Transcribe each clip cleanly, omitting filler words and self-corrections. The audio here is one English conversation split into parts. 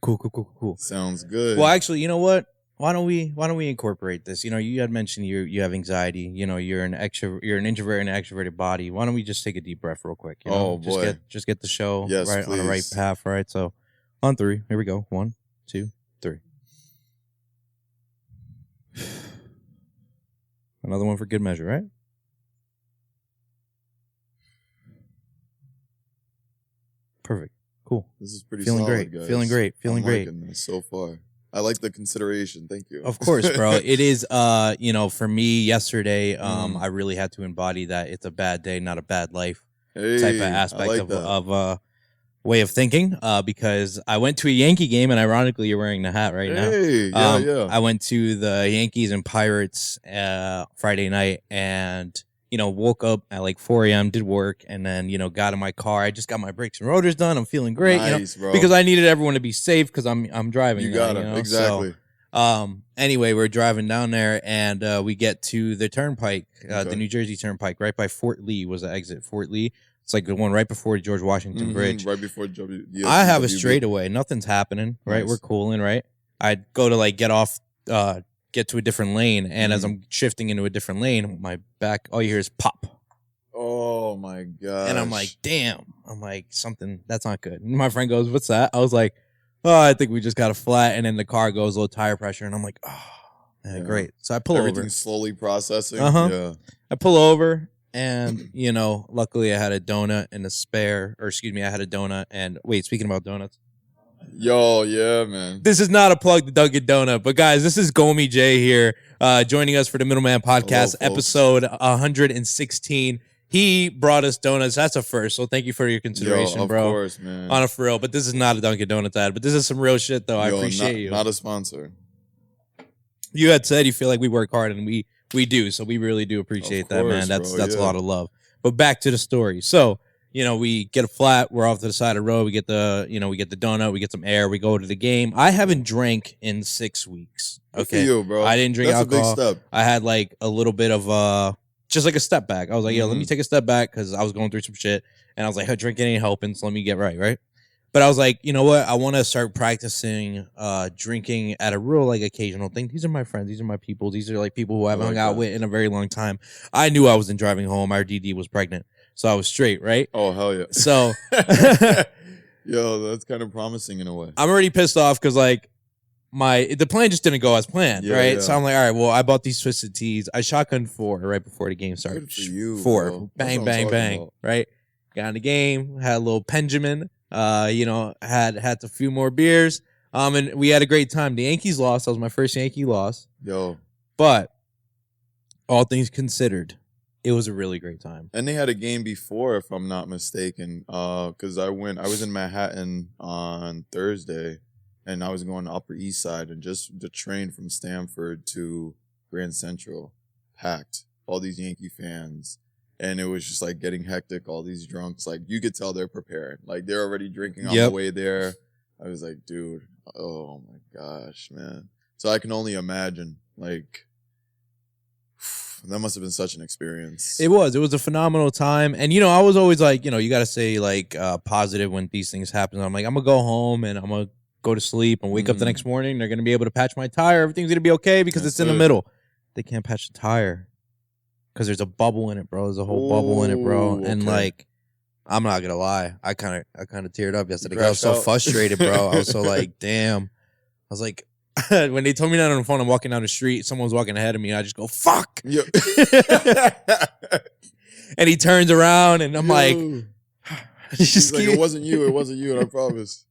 Cool. Sounds good. Well, actually, you know what? Why don't we incorporate this? You know, you had mentioned you have anxiety. You know, you're an introvert in an extroverted body. Why don't we just take a deep breath real quick? You know? Oh, boy. Just get the show Yes, right on the right please. path, right? So on 3, here we go. 1, 2, 3. Another one for good measure, right? Perfect. Cool. This is pretty Feeling solid, great. guys. Feeling great. Feeling I'm great. liking this so far. I like the consideration. Thank you. Of course, bro. It is you know, for me yesterday, I really had to embody that it's a bad day, not a bad life type of aspect like of way of thinking. Because I went to a Yankee game, and ironically, you're wearing the hat right now. Yeah. I went to the Yankees and Pirates Friday night, and you know, woke up at like 4 a.m., did work, and then, you know, got in my car. I just got my brakes and rotors done. I'm feeling great, Nice, you know, bro. because I needed everyone to be safe because I'm driving. You got now, it. you know? Exactly. So, anyway, we're driving down there, and we get to the turnpike, Okay. the New Jersey Turnpike, right by Fort Lee was the exit. Fort Lee. It's like the one right before the George Washington Bridge. Right before I have a straightaway. Nothing's happening, right? Nice. We're cooling, right? I'd go to like get to a different lane, and as I'm shifting into a different lane, my back, all you hear is pop. Oh my god! And I'm like, damn. I'm like, something that's not good. And my friend goes, "What's that?" I was like, "Oh, I think we just got a flat." And then the car goes low tire pressure, and I'm like, "Oh, yeah, great." So I pull over. Everything's slowly processing. Yeah. I pull over, and you know, luckily I had a donut and a spare, or excuse me, I had a donut. And wait, speaking about donuts. Yo, yeah, man. This is not a plug to Dunkin' Donut, but guys, this is GOMMi J here, joining us for the Middleman Podcast, Hello, episode 116. He brought us donuts. That's a first, so thank you for your consideration, bro. Of course, man. On a for real, but this is not a Dunkin' Donuts ad, but this is some real shit, though. I appreciate you. Not a sponsor. You had said you feel like we work hard, and we do, so we really do appreciate that, man. That's bro, a lot of love. But back to the story. So, you know, we get a flat. We're off to the side of the road. We get the donut. We get some air. We go to the game. I haven't drank in 6 weeks. Okay, Good for you, bro. I didn't drink alcohol. That's a big step. I had like a little bit of just like a step back. I was like, yo, let me take a step back because I was going through some shit, and I was like, hey, drinking ain't helping, so let me get right. But I was like, you know what? I want to start practicing drinking at a real like occasional thing. These are my friends. These are my people. These are like people who I haven't hung out with in a very long time. I knew I wasn't driving home. Our DD was pregnant, so I was straight, right? Oh hell yeah! So, yo, that's kind of promising in a way. I'm already pissed off because like the plan just didn't go as planned, right? Yeah. So I'm like, all right, well, I bought these Twisted Teas. I shotgunned 4 right before the game started. Good for you, 4, bro. bang, right? Got in the game, had a little Benjamin. You know, had a few more beers. And we had a great time. The Yankees lost. That was my first Yankee loss. Yo. But all things considered, it was a really great time. And they had a game before, if I'm not mistaken. Because I was in Manhattan on Thursday, and I was going to Upper East Side, and just the train from Stamford to Grand Central packed. All these Yankee fans. And it was just like getting hectic. All these drunks, like you could tell they're prepared. Like they're already drinking on the way there. I was like, dude, oh my gosh, man. So I can only imagine, like, that must have been such an experience. It was a phenomenal time. And, you know, I was always like, you know, you got to say like positive when these things happen. I'm like, I'm going to go home and I'm going to go to sleep and wake up the next morning. They're going to be able to patch my tire. Everything's going to be okay because it's in the middle. They can't patch the tire. Because there's a bubble in it, bro. There's a whole bubble in it, bro. And like, I'm not gonna lie, I kind of teared up yesterday. I was so frustrated, bro. I was so like, damn. I was like, when they told me that on the phone, I'm walking down the street. Someone was walking ahead of me, and I just go, "Fuck!" Yep. And he turns around, and I'm like, he's like, "It wasn't you. It wasn't you. I promise."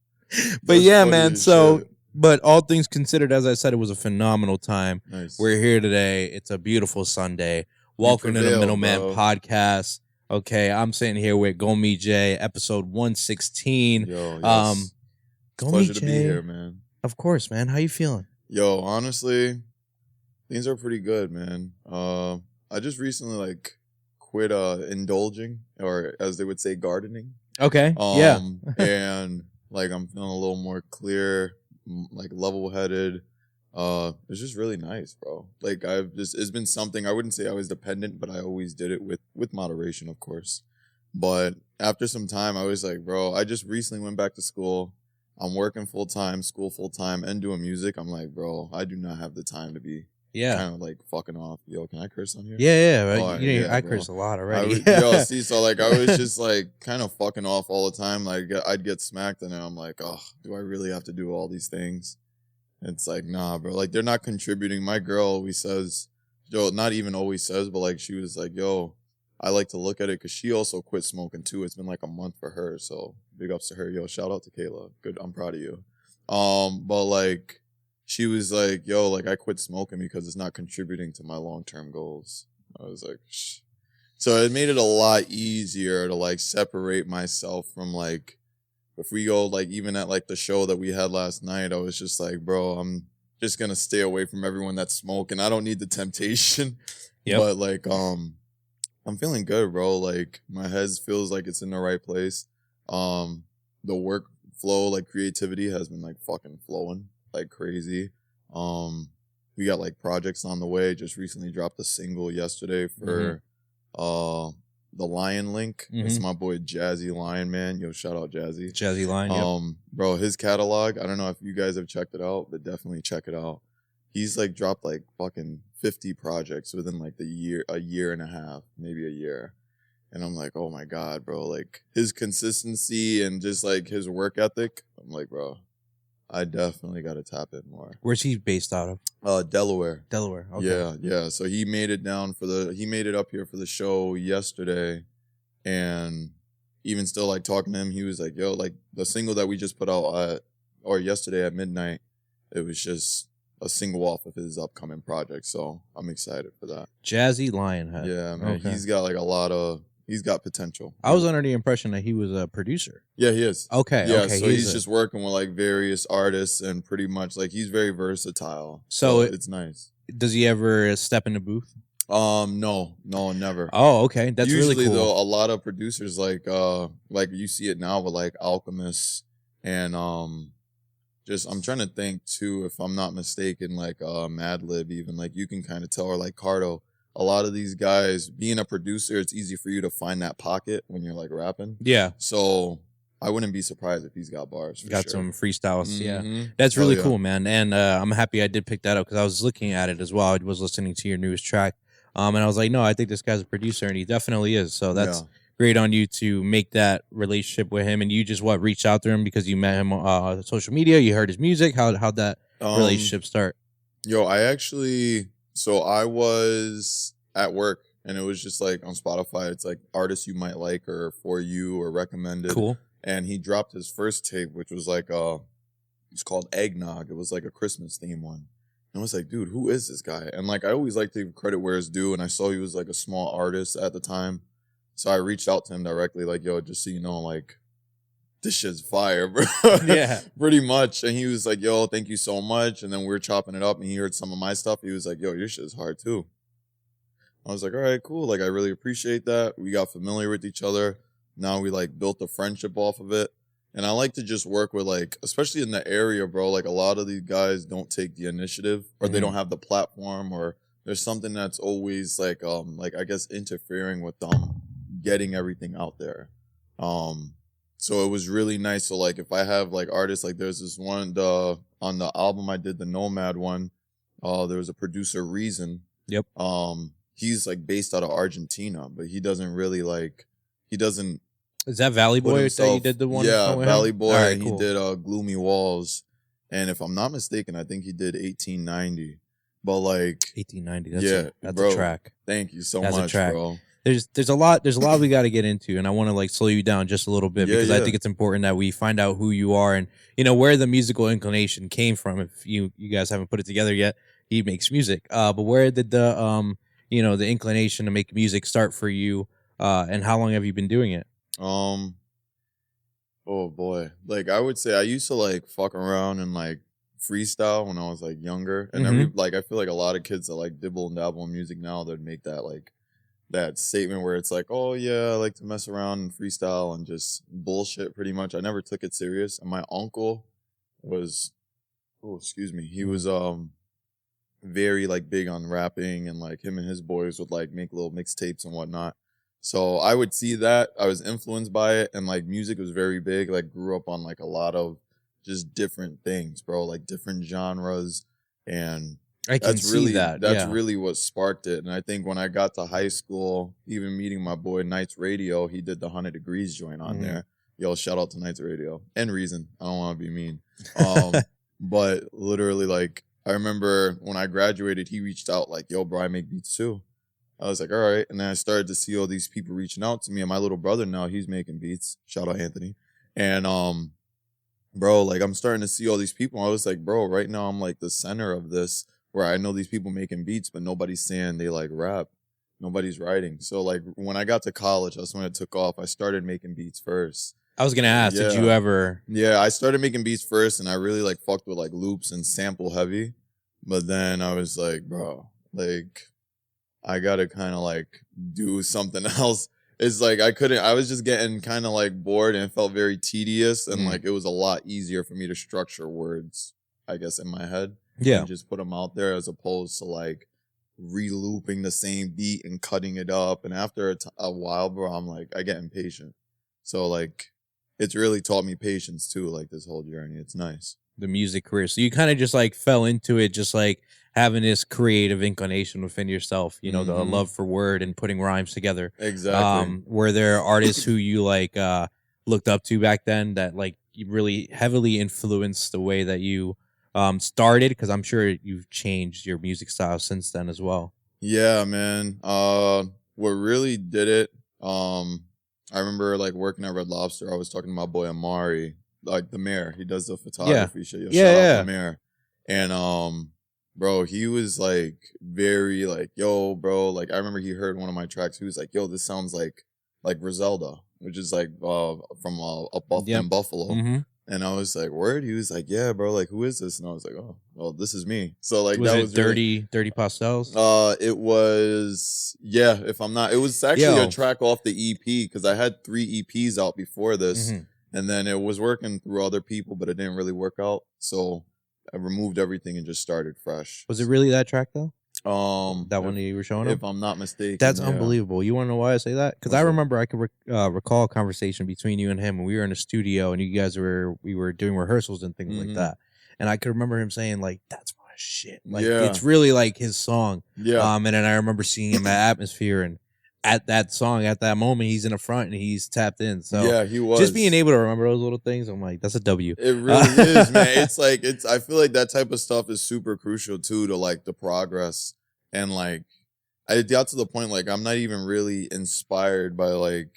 But yeah, man. So. Shit. But all things considered, as I said, it was a phenomenal time. Nice. We're here today. It's a beautiful Sunday. Welcome to the Middleman Podcast. Okay, I'm sitting here with GOMMi J, episode 116. Yo, yes. GOMMi pleasure J, to be here, man. Of course, man. How you feeling? Yo, honestly, things are pretty good, man. I just recently like quit indulging, or as they would say, gardening. Okay. Yeah. And like I'm feeling a little more clear, like level-headed. It's just really nice, bro. Like it's been something, I wouldn't say I was dependent, but I always did it with moderation, of course. But after some time, I was like, bro, I just recently went back to school. I'm working full time, school full time, and doing music. I'm like, bro, I do not have the time to be kind of like fucking off. Yo, can I curse on here? Yeah. Right. Oh, yeah, I bro. curse a lot already. See, so like I was just like kind of fucking off all the time. Like I'd get smacked, and then I'm like, oh, do I really have to do all these things? It's like, nah, bro. Like they're not contributing. My girl always says, yo, not even always says, but like she was like, yo, I like to look at it because she also quit smoking too. It's been like a month for her, so big ups to her. Yo, shout out to Kayla. Good, I'm proud of you. But like she was like, yo, like I quit smoking because it's not contributing to my long-term goals. I was like, shh. So it made it a lot easier to like separate myself from like, if we go like even at like the show that we had last night, I was just like, bro, I'm just gonna stay away from everyone that's smoking. I don't need the temptation. Yep. But like I'm feeling good, bro. Like my head feels like it's in the right place. The workflow, like creativity has been like fucking flowing like crazy. We got like projects on the way. Just recently dropped a single yesterday for the Lion Link. It's my boy Jazzy Lion, man. Yo, shout out Jazzy. Jazzy Lion, yep. Bro, his catalog, I don't know if you guys have checked it out, but definitely check it out. He's like dropped like fucking 50 projects within like a year and a half, maybe a year. And I'm like, oh my God, bro. Like his consistency and just like his work ethic. I'm like, bro, I definitely got to tap it more. Where's he based out of? Delaware. Delaware. Okay. Yeah. So he made it up here for the show yesterday. And even still like talking to him, he was like, yo, like the single that we just put out yesterday at midnight, it was just a single off of his upcoming project. So I'm excited for that. Jazzy Lionhead. Yeah, man. Okay. He's got like he's got potential. I was under the impression that he was a producer. Yeah, he is. Okay. Yeah, so he's just working with like various artists and pretty much like he's very versatile. So it's nice. Does he ever step in the booth? No, never. Oh, okay. That's usually, really cool. Though, a lot of producers like you see it now with like Alchemist and just I'm trying to think too, if I'm not mistaken, like Madlib, even like you can kind of tell, or like Cardo. A lot of these guys, being a producer, it's easy for you to find that pocket when you're like rapping. Yeah. So I wouldn't be surprised if he's got bars. Got some freestyles. Yeah. That's really cool, man. And I'm happy I did pick that up because I was looking at it as well. I was listening to your newest track. And I was like, no, I think this guy's a producer, and he definitely is. So that's great on you to make that relationship with him. And you just reached out to him because you met him on social media. You heard his music. How'd that relationship start? Yo, I was at work, and it was just like on Spotify. It's like artists you might like or for you or recommended. Cool. And he dropped his first tape, which was like it's called Eggnog. It was like a Christmas theme one. And I was like, dude, who is this guy? And like I always like to give credit where it's due. And I saw he was like a small artist at the time. So I reached out to him directly, like, yo, just so you know, like, this shit's fire, bro. Yeah. Pretty much. And he was like, yo, thank you so much. And then we were chopping it up, and he heard some of my stuff. He was like, yo, your shit's hard too. I was like, all right, cool. Like, I really appreciate that. We got familiar with each other. Now we like built a friendship off of it. And I like to just work with like, especially in the area, bro, like a lot of these guys don't take the initiative, or they don't have the platform, or there's something that's always like I guess interfering with them getting everything out there. So it was really nice. So like if I have like artists, like there's this one on the album I did, the Nomad one, there was a producer, Reason. Yep. He's like based out of Argentina, but he doesn't really like, is that Valley Boy that you did the one? Yeah, Valley Boy. Right, and cool. He did Gloomy Walls. And if I'm not mistaken, I think he did 1890. But like 1890, that's a track. Thank you so much, bro. There's a lot we got to get into, and I want to like slow you down just a little bit because I think it's important that we find out who you are and where the musical inclination came from. If you guys haven't put it together yet, he makes music. But where did the the inclination to make music start for you? And how long have you been doing it? Oh boy. Like I would say I used to like fuck around and like freestyle when I was like younger. And I feel like a lot of kids that like dibble and dabble in music now, they'd make that like that statement where it's like, oh yeah, I like to mess around and freestyle and just bullshit pretty much. I never took it serious. And my uncle was he was very like big on rapping, and like him and his boys would like make little mixtapes and whatnot. So I would see that. I was influenced by it, and like music was very big. Like grew up on like a lot of just different things, bro, like different genres. And I can see that. That's really what sparked it. And I think when I got to high school, even meeting my boy Knights Radio, he did the 100 Degrees joint on there. Yo, shout out to Knights Radio and Reason. I don't want to be mean. But literally, like, I remember when I graduated, he reached out like, yo, bro, I make beats too. I was like, all right. And then I started to see all these people reaching out to me. And my little brother now, he's making beats. Shout out Anthony. And bro, like, I'm starting to see all these people. I was like, bro, right now I'm like the center of this, where I know these people making beats, but nobody's saying they like rap. Nobody's writing. So like when I got to college, that's when it took off. I started making beats first. I was gonna ask, did you ever? Yeah, I started making beats first, and I really like fucked with like loops and sample heavy. But then I was like, bro, like I gotta kind of like do something else. It's like I was just getting kind of like bored and it felt very tedious, and like it was a lot easier for me to structure words, I guess, in my head. Yeah. And just put them out there as opposed to like re-looping the same beat and cutting it up. And after a while, bro, I'm like, I get impatient. So like, it's really taught me patience too, like this whole journey. It's nice. The music career. So you kind of just like fell into it, just like having this creative inclination within yourself, you know, the love for word and putting rhymes together. Exactly. Were there artists who you like looked up to back then that like you really heavily influenced the way that you started? Because I'm sure you've changed your music style since then as well. Yeah, man. What really did it, I remember like working at Red Lobster. I was talking to my boy Amari, like the mayor. He does the photography shit. Shout out the mayor. And bro, he was like very like, yo, bro. Like I remember he heard one of my tracks. He was like, yo, this sounds like Griselda, which is like from up in Buffalo. And I was like, word? He was like, yeah, bro, like, who is this? And I was like, oh, well, this is me. So, like, was Dirty Pastels? It was, yeah, if I'm not, it was actually a track off the EP, because I had 3 EPs out before this, and then it was working through other people, but it didn't really work out. So, I removed everything and just started fresh. Was it really that track, though? That one that you were showing him? If I'm not mistaken. That's unbelievable. You want to know why I say that? Because I remember I could recall a conversation between you and him when we were in the studio and you guys we were doing rehearsals and things like that. And I could remember him saying like, that's my shit. Like it's really like his song. Yeah. And then I remember seeing him at Atmosphere, and at that song, at that moment, he's in the front and he's tapped in. So yeah, he was. Just being able to remember those little things, I'm like, that's a W. It really is, man. It's like, I feel like that type of stuff is super crucial too, to like the progress. And like, I got to the point, like, I'm not even really inspired by like,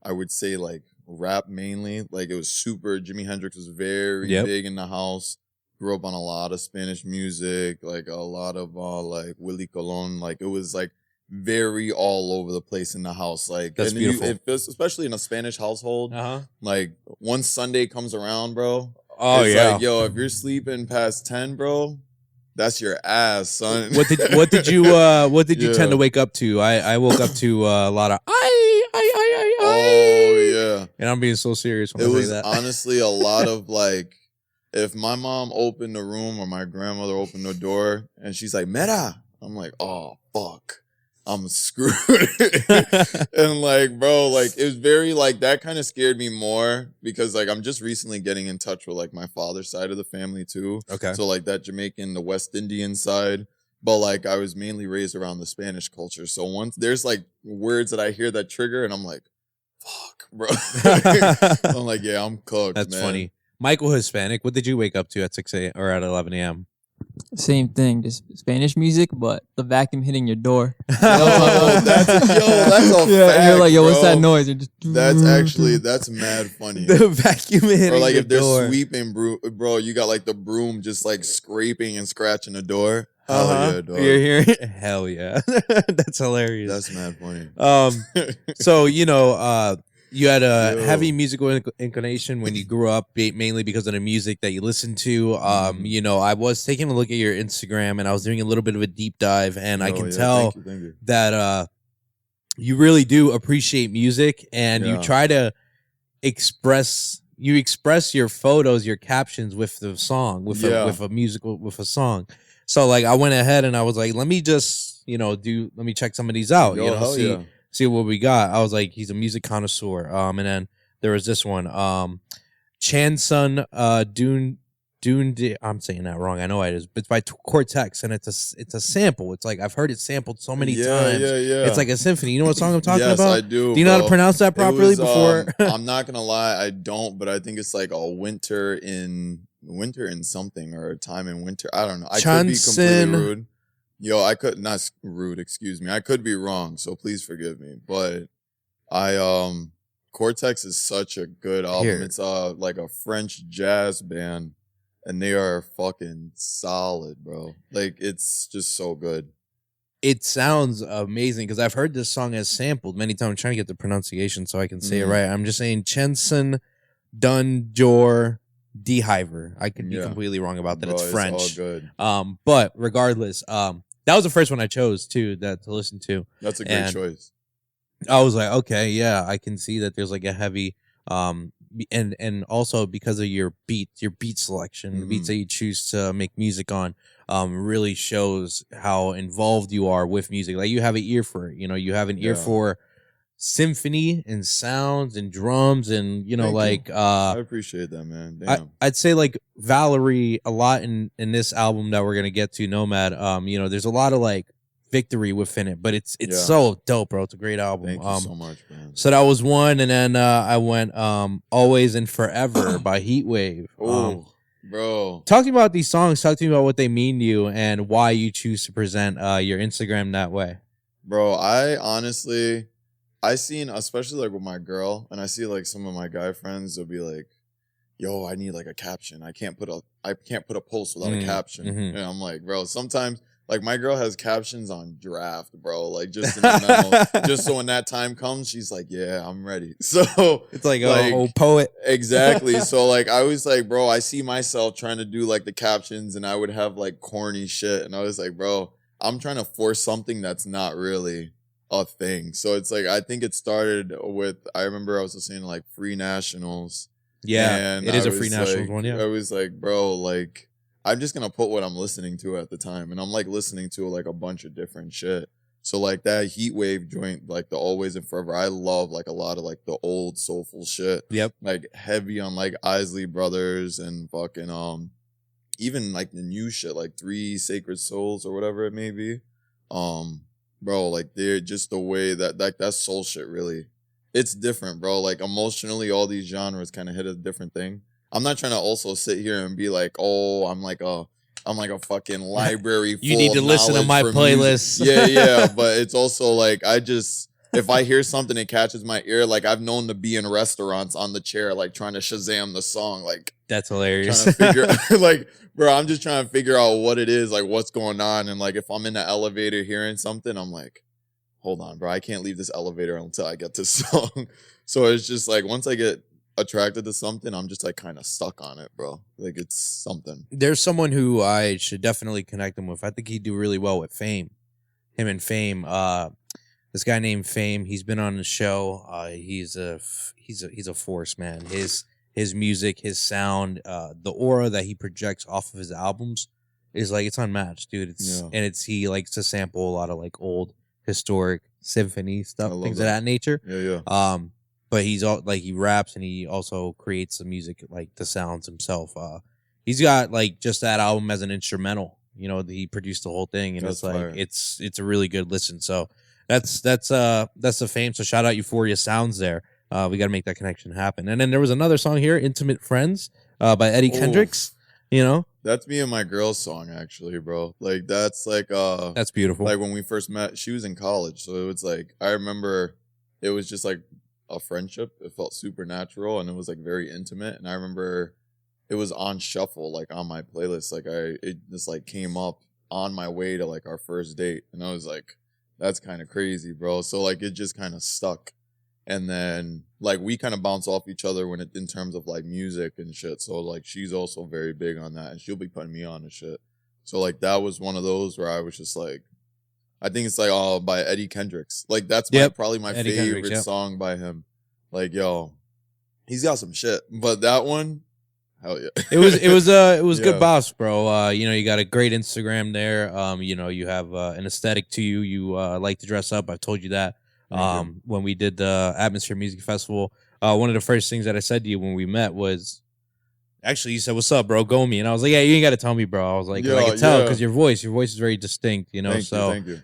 I would say like rap mainly. Like it was super, Jimi Hendrix was very big in the house. Grew up on a lot of Spanish music, like a lot of like Willie Colon. Like it was like very all over the place in the house. Like that's beautiful. It feels, especially in a Spanish household. Like once Sunday comes around, bro. Oh it's yeah. Like, yo, if you're sleeping past 10, bro, that's your ass, son. What did you tend to wake up to? I woke up to a lot of oh yeah. And I'm being so serious when I say that. It was honestly a lot of like, if my mom opened the room or my grandmother opened the door and she's like, Mera, I'm like, oh fuck, I'm screwed. And like, bro, like it was very like, that kind of scared me more because like I'm just recently getting in touch with like my father's side of the family too. Okay. So like that Jamaican, the West Indian side. But like I was mainly raised around the Spanish culture. So once there's like words that I hear that trigger and I'm like, fuck, bro. I'm like, yeah, I'm cooked. That's man. Funny. Michael Hispanic, what did you wake up to at 6 a.m. or at 11 a.m.? Same thing, just Spanish music, but the vacuum hitting your door. That's a fact, you're like, yo, bro. What's that noise? That's mad funny. The vacuum hitting or like your if they're door. sweeping, bro, you got like the broom just like scraping and scratching the door. Hell yeah, dog. You're hearing it? Hell yeah. That's hilarious. That's mad funny. So, you know, you had a heavy musical inclination when you grew up, mainly because of the music that you listened to. You know, I was taking a look at your Instagram and I was doing a little bit of a deep dive, and I can tell thank you. that you really do appreciate music, and you try to express your photos, your captions with the song, with a song. So like I went ahead and I was like, let me just, you know, let me check some of these out, you know, see what we got. I was like, he's a music connoisseur. And then there was this one. Chansun I'm saying that wrong. I know it is, but it's by Cortex, and it's a sample. It's like I've heard it sampled so many times. Yeah. It's like a symphony. You know what song I'm talking Yes, about? I do. Do you know how to pronounce that properly before? I'm not gonna lie, I don't, but I think it's like a winter in something, or a time in winter. I don't know. I could be completely rude. Yo, I could not rude. Excuse me. I could be wrong, so please forgive me. But Cortex is such a good album. Here. It's like a French jazz band. And they are fucking solid, bro. Like, it's just so good. It sounds amazing because I've heard this song as sampled many times. I'm trying to get the pronunciation so I can say it right. I'm just saying Chenson Dunjor Dehiver. I could be completely wrong about that. Bro, it's French. It's all good. But regardless, that was the first one I chose too to listen to. That's a great choice. I was like, okay, yeah, I can see that there's like a heavy and also because of your beat selection, the beats that you choose to make music on, really shows how involved you are with music. Like you have an ear for it, you have an ear for symphony and sounds and drums and Thank you. I appreciate that, man. Damn. I'd say like Valerie a lot in this album that we're gonna get to, Nomad. There's a lot of like victory within it, but it's so dope, bro. It's a great album. Thank you so much, man. So that was one, and then I went Always and Forever by Heatwave. Oh, bro. Talking about these songs, talk to me about what they mean to you and why you choose to present your Instagram that way. Bro, I seen, especially like with my girl, and I see like some of my guy friends will be like, yo, I need like a caption. I can't put a post without a caption. And I'm like, bro, sometimes like my girl has captions on draft, bro. Like just in the memo, just so when that time comes, she's like, "Yeah, I'm ready." So it's like oh, poet. Exactly. So like I was like, bro, I see myself trying to do like the captions, and I would have like corny shit, and I was like, bro, I'm trying to force something that's not really a thing. So it's like I think it started with, I remember I was listening to like Free Nationals. Yeah, it is a Free Nationals one. Yeah, I was like, bro, like, I'm just gonna put what I'm listening to at the time, and I'm like listening to like a bunch of different shit. So like that Heatwave joint, like the Always and Forever, I love like a lot of like the old soulful shit. Yep. Like heavy on like Isley Brothers and fucking even like the new shit, like Three Sacred Souls or whatever it may be. Bro, like they're just the way that soul shit really, it's different, bro. Like emotionally, all these genres kind of hit a different thing. I'm not trying to also sit here and be like, oh, I'm like a fucking library full you need to listen to my playlist. Yeah. But it's also like, if I hear something that catches my ear, like I've known to be in restaurants on the chair, like trying to Shazam the song. Like that's hilarious. Trying to figure like, bro, I'm just trying to figure out what it is, like what's going on. And like, if I'm in the elevator hearing something, I'm like, hold on, bro, I can't leave this elevator until I get this song. So it's just like, once I get attracted to something, I'm just like kind of stuck on it, bro. Like it's something. There's someone who I should definitely connect him with. I think he'd do really well with Fame. Him and Fame. This guy named Fame. He's been on the show. He's a force, man. His music, his sound, the aura that he projects off of his albums is like it's unmatched, dude. He likes to sample a lot of like old historic symphony stuff, things of that nature. Yeah. But he's all like he raps and he also creates the music, like the sounds himself. He's got like just that album as an instrumental. He produced the whole thing, and that's it's like fire. it's a really good listen. So that's the Fame. So shout out Euphoria Sounds there. We got to make that connection happen. And then there was another song here, Intimate Friends, by Eddie Kendricks. That's me and my girl's song, actually, bro. Like that's like that's beautiful. Like when we first met, she was in college, so it was like I remember it was just like a friendship. It felt supernatural, and it was like very intimate. And I remember it was on shuffle, like on my playlist. Like it just like came up on my way to like our first date, and I was like, that's kind of crazy, bro. So like it just kind of stuck. And then like we kind of bounce off each other in terms of like music and shit. So like she's also very big on that, and she'll be putting me on and shit. So like that was one of those where I was just like, I think it's like by Eddie Kendricks. Like that's probably my Eddie favorite song by him. Like yo, he's got some shit. But that one, hell yeah. It was good boss, bro. You got a great Instagram there. You have an aesthetic to you. You like to dress up. I've told you that. When we did the Atmosphere Music Festival, one of the first things that I said to you when we met was actually, you said, "What's up, bro? GOMMi," and I was like, "Yeah, you ain't got to tell me, bro." I was like, 'Cause I Yeah, can tell yeah. because your voice is very distinct, you know. Thank you.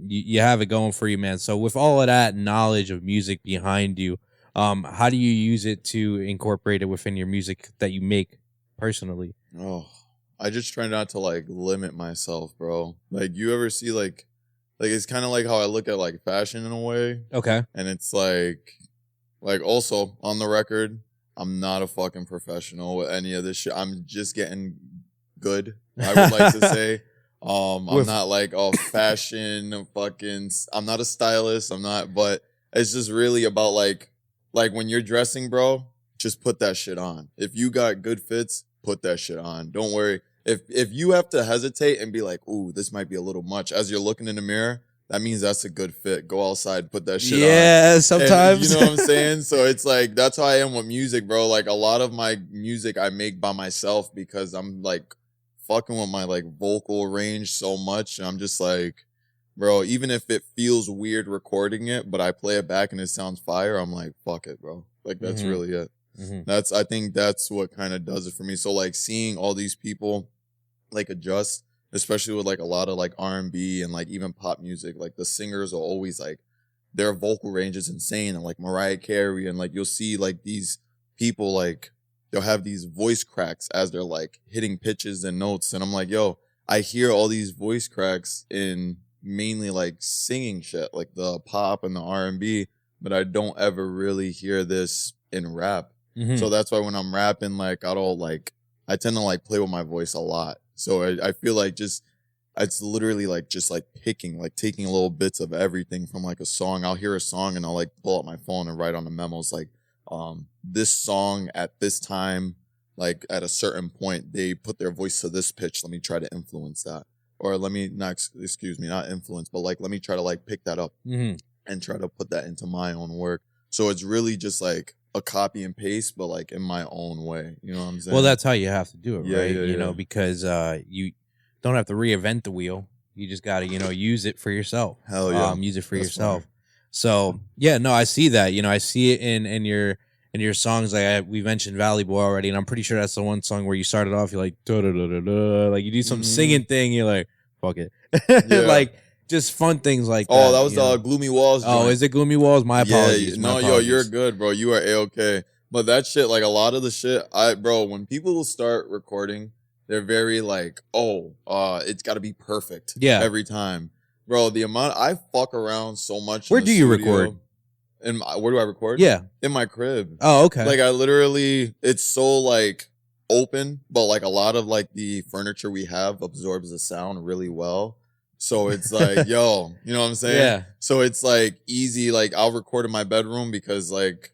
You have it going for you, man. So with all of that knowledge of music behind you, how do you use it to incorporate it within your music that you make personally? Oh, I just try not to like limit myself, bro. Like you ever see like it's kind of like how I look at like fashion in a way, Okay. and it's like also on the record, I'm not a fucking professional with any of this shit. I'm just getting good. I would like to say. I'm not like a fashion fucking. I'm not a stylist. I'm not, but it's just really about like when you're dressing, bro. Just put that shit on. If you got good fits, put that shit on. Don't worry. If you have to hesitate and be like, ooh, this might be a little much as you're looking in the mirror, that means that's a good fit. Go outside, put that shit on. Yeah, sometimes. And you know what I'm saying? So it's like, that's how I am with music, bro. Like a lot of my music I make by myself because I'm like fucking with my like vocal range so much. And I'm just like, bro, even if it feels weird recording it, but I play it back and it sounds fire, I'm like, fuck it, bro. Like that's really it. I think that's what kind of does it for me. So like seeing all these people like adjust, especially with like a lot of like R&B and like even pop music, like the singers are always like, their vocal range is insane. And like Mariah Carey, and like you'll see like these people like they'll have these voice cracks as they're like hitting pitches and notes. And I'm like, yo, I hear all these voice cracks in mainly like singing shit, like the pop and the R&B, but I don't ever really hear this in rap. So that's why when I'm rapping, like I tend to like play with my voice a lot. So I feel like it's literally like just like picking, like taking little bits of everything from like a song. I'll hear a song and I'll like pull up my phone and write on the memos like, this song at this time, like at a certain point, they put their voice to this pitch. Let me try to influence that. Or let me not influence, but like, let me try to like pick that up and try to put that into my own work. So it's really just like a copy and paste, but like in my own way. You know what I'm saying? Well, that's how you have to do it, right? Yeah, you know, because you don't have to reinvent the wheel. You just got to, use it for yourself. Hell yeah. Use it for That's yourself. fire. So yeah, no, I see that. I see it in your songs. Like we mentioned Valley Boy already, and I'm pretty sure that's the one song where you started off. You're like, da da da da da, like you do some singing thing. You're like, fuck it, like just fun things like that. Oh, that was Gloomy Walls. Oh, is it Gloomy Walls? My apologies. Yeah, no, yo, you're good, bro. You are A-okay. But that shit, like a lot of the shit, when people start recording, they're very like, it's got to be perfect. Yeah. Every time. Bro, the amount, I fuck around so much. Where do you record? Where do I record? Yeah. In my crib. Oh, okay. Like I literally, it's so like open, but like a lot of like the furniture we have absorbs the sound really well. So it's like, yo, you know what I'm saying? Yeah. So it's like easy. Like I'll record in my bedroom because like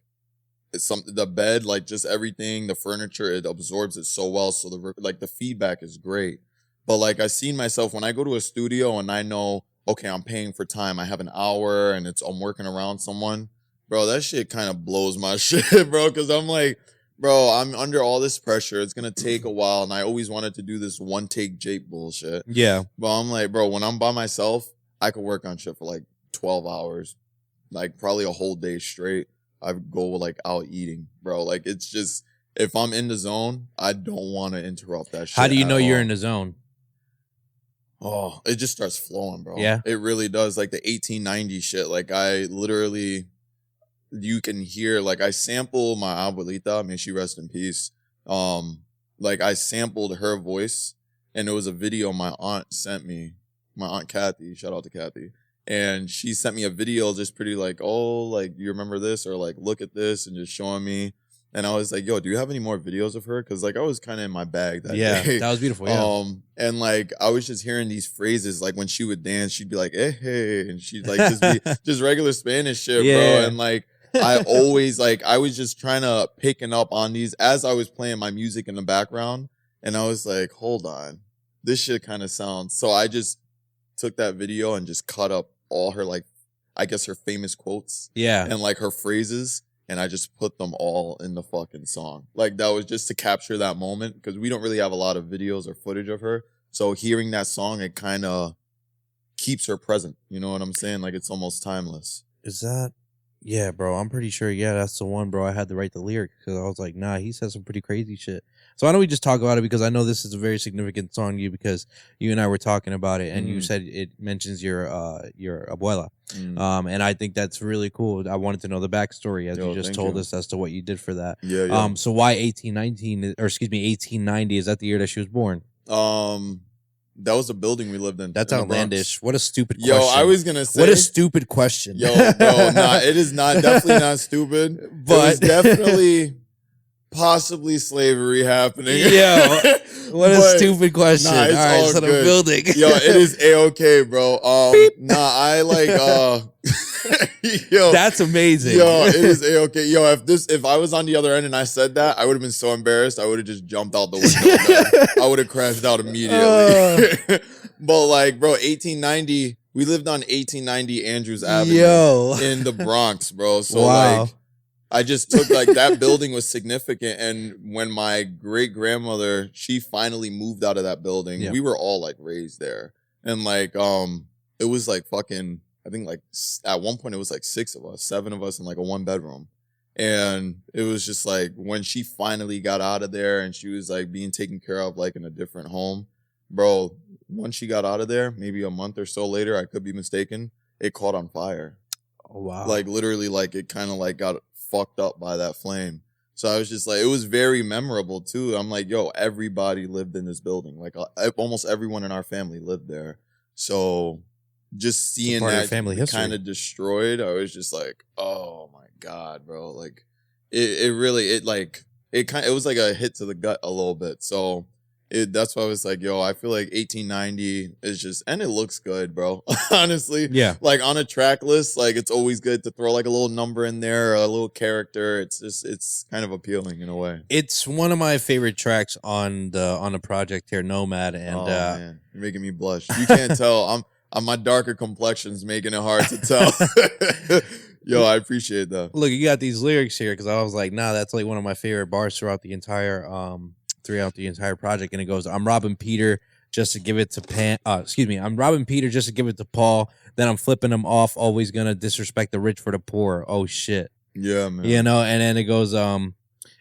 it's the bed, like just everything, the furniture, it absorbs it so well. So the feedback is great. But like I seen myself when I go to a studio and I know, okay, I'm paying for time. I have an hour and I'm working around someone. Bro, that shit kind of blows my shit, bro. Cause I'm like, bro, I'm under all this pressure. It's going to take a while. And I always wanted to do this one take Jake bullshit. Yeah. But I'm like, bro, when I'm by myself, I could work on shit for like 12 hours, like probably a whole day straight. I go like out eating, bro. Like it's just, if I'm in the zone, I don't want to interrupt that shit. How do you know you're all. in the zone? Oh, it just starts flowing, bro. Yeah. It really does. Like the 1890 shit. Like I literally, you can hear, like I sample my abuelita, may she rest in peace. Like I sampled her voice and it was a video my aunt sent me, my aunt Kathy, shout out to Kathy. And she sent me a video just pretty like, oh, like you remember this, or like look at this, and just showing me. And I was like, yo, do you have any more videos of her? Cause like I was kind of in my bag that day. That was beautiful. Yeah. And like I was just hearing these phrases, like when she would dance, she'd be like, hey, and she'd like just be just regular Spanish shit, bro. And like I always like I was just trying to picking up on these as I was playing my music in the background. And I was like, hold on, this shit kind of sounds. So I just took that video and just cut up all her, like, I guess her famous quotes. Yeah. And like her phrases. And I just put them all in the fucking song. Like that was just to capture that moment. Cause we don't really have a lot of videos or footage of her. So hearing that song, it kind of keeps her present. You know what I'm saying? Like it's almost timeless. Is that Yeah, bro. I'm pretty sure. Yeah, that's the one, bro. I had to write the lyric because I was like, nah, he said some pretty crazy shit. So why don't we just talk about it, because I know this is a very significant song to you, because you and I were talking about it, and you said it mentions your abuela, and I think that's really cool. I wanted to know the backstory, as you just told us, as to what you did for that. Yeah. So why 1819, or excuse me, 1890? Is that the year that she was born? That was the building we lived in. That's in outlandish. What a stupid question. Yo, I was gonna say, what a stupid question. Yo, bro, nah, it is not definitely not stupid, but it's definitely possibly slavery happening. Yo, what a stupid question. Nah, it's all so good. the building. Yo, it is A-okay, bro. Nah, I like yo, that's amazing. Yo, it is A-okay. Yo, if I was on the other end and I said that, I would have been so embarrassed. I would have just jumped out the window. I would have crashed out immediately. But like, bro, 1890, we lived on 1890 Andrews Avenue in the Bronx, bro. So like, I just took like that building was significant. And when my great grandmother, she finally moved out of that building, we were all like raised there. And like, it was like fucking, I think like at one point it was like 7 of us in like a 1-bedroom. And it was just like when she finally got out of there and she was like being taken care of like in a different home, bro, once she got out of there, maybe a month or so later, I could be mistaken, it caught on fire. Oh, wow. Like literally like it kind of like got fucked up by that flame. So I was just like, it was very memorable too. I'm like, yo, everybody lived in this building. Like almost everyone in our family lived there. So just seeing that kind of destroyed, I was just like, oh my God, bro. Like it was like a hit to the gut a little bit. So that's why I was like, yo, I feel like 1890 is just, and it looks good, bro. Honestly. Yeah. Like on a track list, like it's always good to throw like a little number in there or a little character. It's kind of appealing in a way. It's one of my favorite tracks on the project here, NOMAD. And man, you're making me blush. You can't tell. My darker complexion's making it hard to tell. Yo, I appreciate that. Look, you got these lyrics here because I was like, nah, that's like one of my favorite bars throughout the entire project. And it goes, I'm robbing Peter just to give it to I'm robbing Peter just to give it to Paul. Then I'm flipping him off. Always gonna disrespect the rich for the poor. Oh shit. Yeah, man. You know, and then it goes, and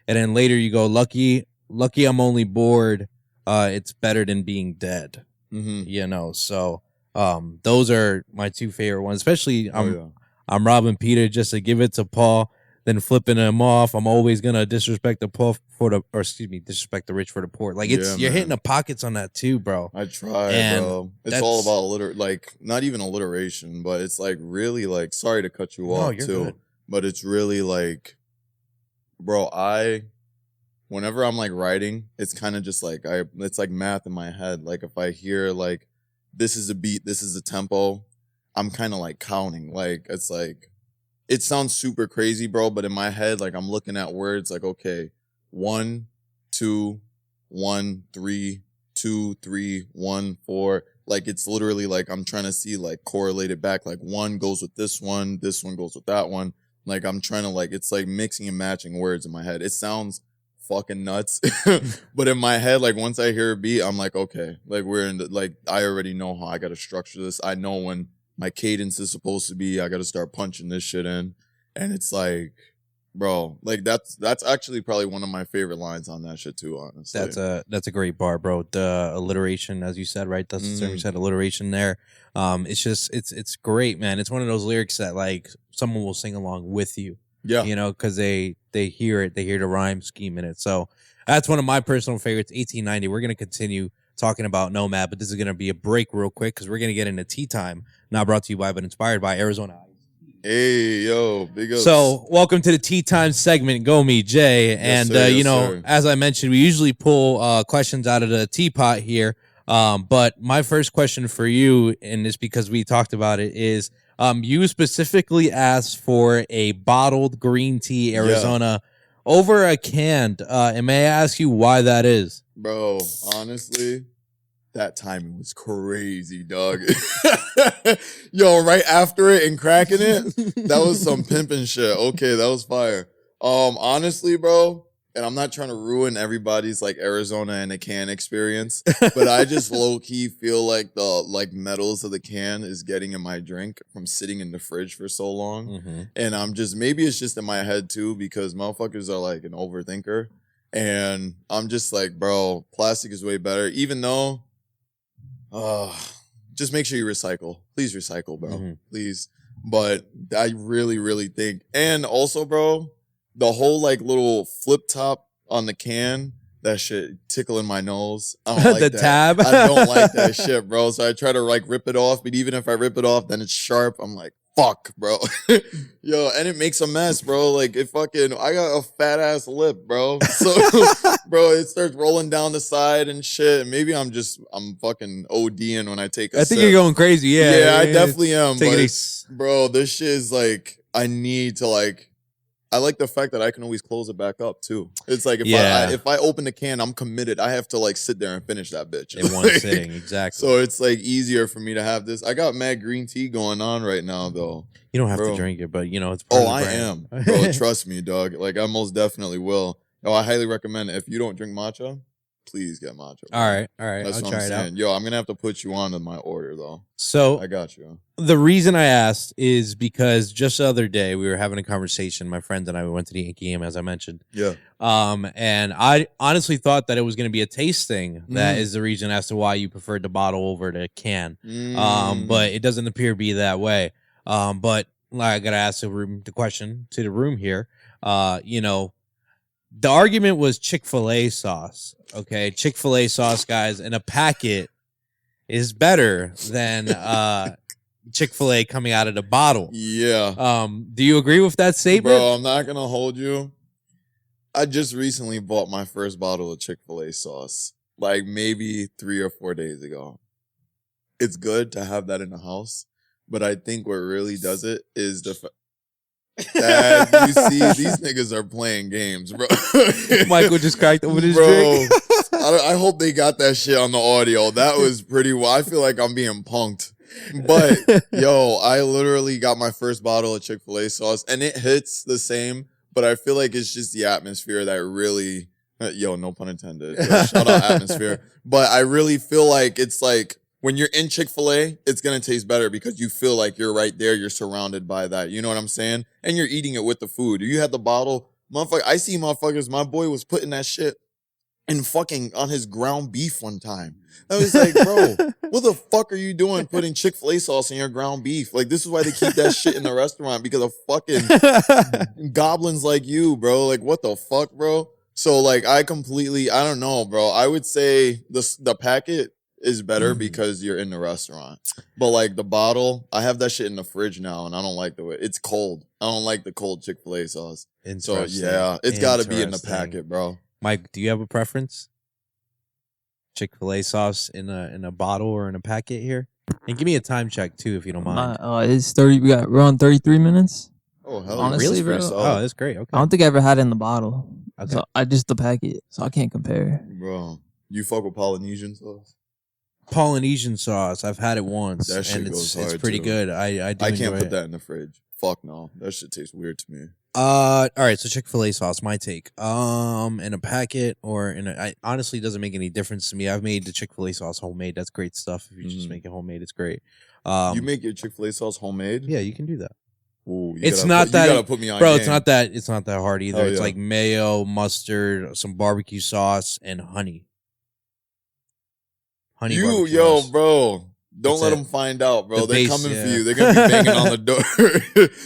then later you go, lucky I'm only bored. It's better than being dead. You know, so those are my two favorite ones. Especially I'm robbing Peter just to give it to Paul. Then flipping him off. I'm always gonna disrespect disrespect the rich for the poor. Like you're hitting the pockets on that too, bro. I try, bro. It's all about like not even alliteration, but it's like really like, sorry to cut you off too, good. But it's really like, bro, whenever I'm like writing, it's kind of just like it's like math in my head. Like if I hear like this is a beat, this is a tempo, I'm kind of like counting. Like it's like, it sounds super crazy, bro, but in my head, like I'm looking at words like, okay, 1, 2, 1, 3, 2, 3, 1, 4. Like it's literally like I'm trying to see like correlated back. Like one goes with this one goes with that one. Like I'm trying to like, it's like mixing and matching words in my head. It sounds fucking nuts. But in my head, like once I hear a beat, I'm like, okay, like I already know how I got to structure this. I know when my cadence is supposed to be, I got to start punching this shit in. And it's like, bro, like that's actually probably one of my favorite lines on that shit too, honestly. That's a great bar, bro. The alliteration, as you said, right? That's the term you said, alliteration there. It's just, it's great, man. It's one of those lyrics that like someone will sing along with you. Yeah. You know, because they hear it, they hear the rhyme scheme in it. So that's one of my personal favorites, 1890. We're going to continue talking about NOMAD, but this is going to be a break real quick because we're going to get into Tea Time. Not brought to you by, but inspired by Arizona. Hey, yo, big ups. So, welcome to the Tea Time segment, GOMMi, Jay. And, sir. As I mentioned, we usually pull questions out of the teapot here. But my first question for you, and it's because we talked about it, is you specifically asked for a bottled green tea Arizona over a canned. And may I ask you why that is? Bro, honestly, that timing was crazy, dog. Yo, right after it and cracking it, that was some pimping shit. Okay, that was fire. Honestly, bro, and I'm not trying to ruin everybody's like Arizona in a can experience, but I just low key feel like the like metals of the can is getting in my drink from sitting in the fridge for so long. Mm-hmm. And I'm just, maybe it's just in my head too, because motherfuckers are like an overthinker. And I'm just like, bro, plastic is way better. Even though, just make sure you recycle. Please recycle, bro. Mm-hmm. Please. But I really, really think, and also, bro, the whole like little flip top on the can, that shit tickling my nose. I don't like The that. tab. I don't like that shit, bro. So I try to like rip it off, but even if I rip it off, then it's sharp. I'm like, fuck, bro. Yo, and it makes a mess, bro. Like it fucking, I got a fat ass lip, bro. So, bro, it starts rolling down the side and shit. And maybe I'm fucking ODing when I take a I think sip. you're going crazy. Yeah, I definitely am. Take But, it easy. bro, this shit is like, I need to like, I like the fact that I can always close it back up too. It's like if I open the can, I'm committed. I have to like sit there and finish that bitch In one sitting, exactly. So it's like easier for me to have this. I got mad green tea going on right now though. You don't have bro. to drink it, but you know it's part of the I brand. am, bro. Trust me, dog. Like I most definitely will. Oh, I highly recommend it. If you don't drink matcha, please get matcha. Bro. All right. That's I'll what try I'm it saying. out. Yo, I'm gonna have to put you on to my order though. So I got you. the reason I asked is because just the other day we were having a conversation. My friends and I, we went to the Yankee game, as I mentioned. Yeah. And I honestly thought that it was going to be a taste thing. That is the reason as to why you preferred the bottle over the can. But it doesn't appear to be that way. But I gotta ask the question to the room here. You know, the argument was Chick-fil-A sauce. Okay, Chick-fil-A sauce, guys, in a packet is better than Chick-fil-A coming out of the bottle. Yeah. Do you agree with that statement? Bro, I'm not gonna hold you. I just recently bought my first bottle of Chick-fil-A sauce, like maybe 3 or 4 days ago. It's good to have that in the house, but I think what really does it is the that you see these niggas are playing games, bro. Michael just cracked open his bro, drink. I hope they got that shit on the audio. That was pretty well. I feel like I'm being punked. But yo, I literally got my first bottle of Chick-fil-A sauce and it hits the same, but I feel like it's just the atmosphere that really, yo, no pun intended. Yo, shout out atmosphere. But I really feel like it's like when you're in Chick-fil-A, it's going to taste better because you feel like you're right there. You're surrounded by that. You know what I'm saying? And you're eating it with the food. You had the bottle. Motherfucker, I see motherfuckers. My boy was putting that shit and fucking on his ground beef one time. I was like, bro, what the fuck are you doing putting Chick-fil-A sauce in your ground beef? Like, this is why they keep that shit in the restaurant because of fucking goblins like you, bro. Like, what the fuck, bro? So, like, I don't know, bro. I would say the packet is better because you're in the restaurant. But, like, the bottle, I have that shit in the fridge now, and I don't like the way it's cold. I don't like the cold Chick-fil-A sauce. So, yeah, it's got to be in the packet, bro. Mike, do you have a preference? Chick-fil-A sauce in a bottle or in a packet here? And give me a time check too, if you don't mind. It's 30. We're on 33 minutes. Oh hell, honestly, bro. Oh, that's great. Okay. I don't think I ever had it in the bottle. Okay. So I just the packet, so I can't compare. Bro, you fuck with Polynesian sauce? Polynesian sauce. I've had it once, That shit and goes it's hard, pretty too. good. I can't put that in the fridge. Fuck no, that shit tastes weird to me. All right, so Chick-fil-A sauce, my take. In a packet or I honestly doesn't make any difference to me. I've made the Chick-fil-A sauce homemade. That's great stuff. If you just make it homemade, it's great. You make your Chick-fil-A sauce homemade? Yeah, you can do that. Ooh, You gotta put me on, bro. game. It's not that hard either. It's like mayo, mustard, some barbecue sauce, and honey. Barbecue sauce. Bro. Don't let them find out, bro. They're coming for you. They're gonna be banging on the door.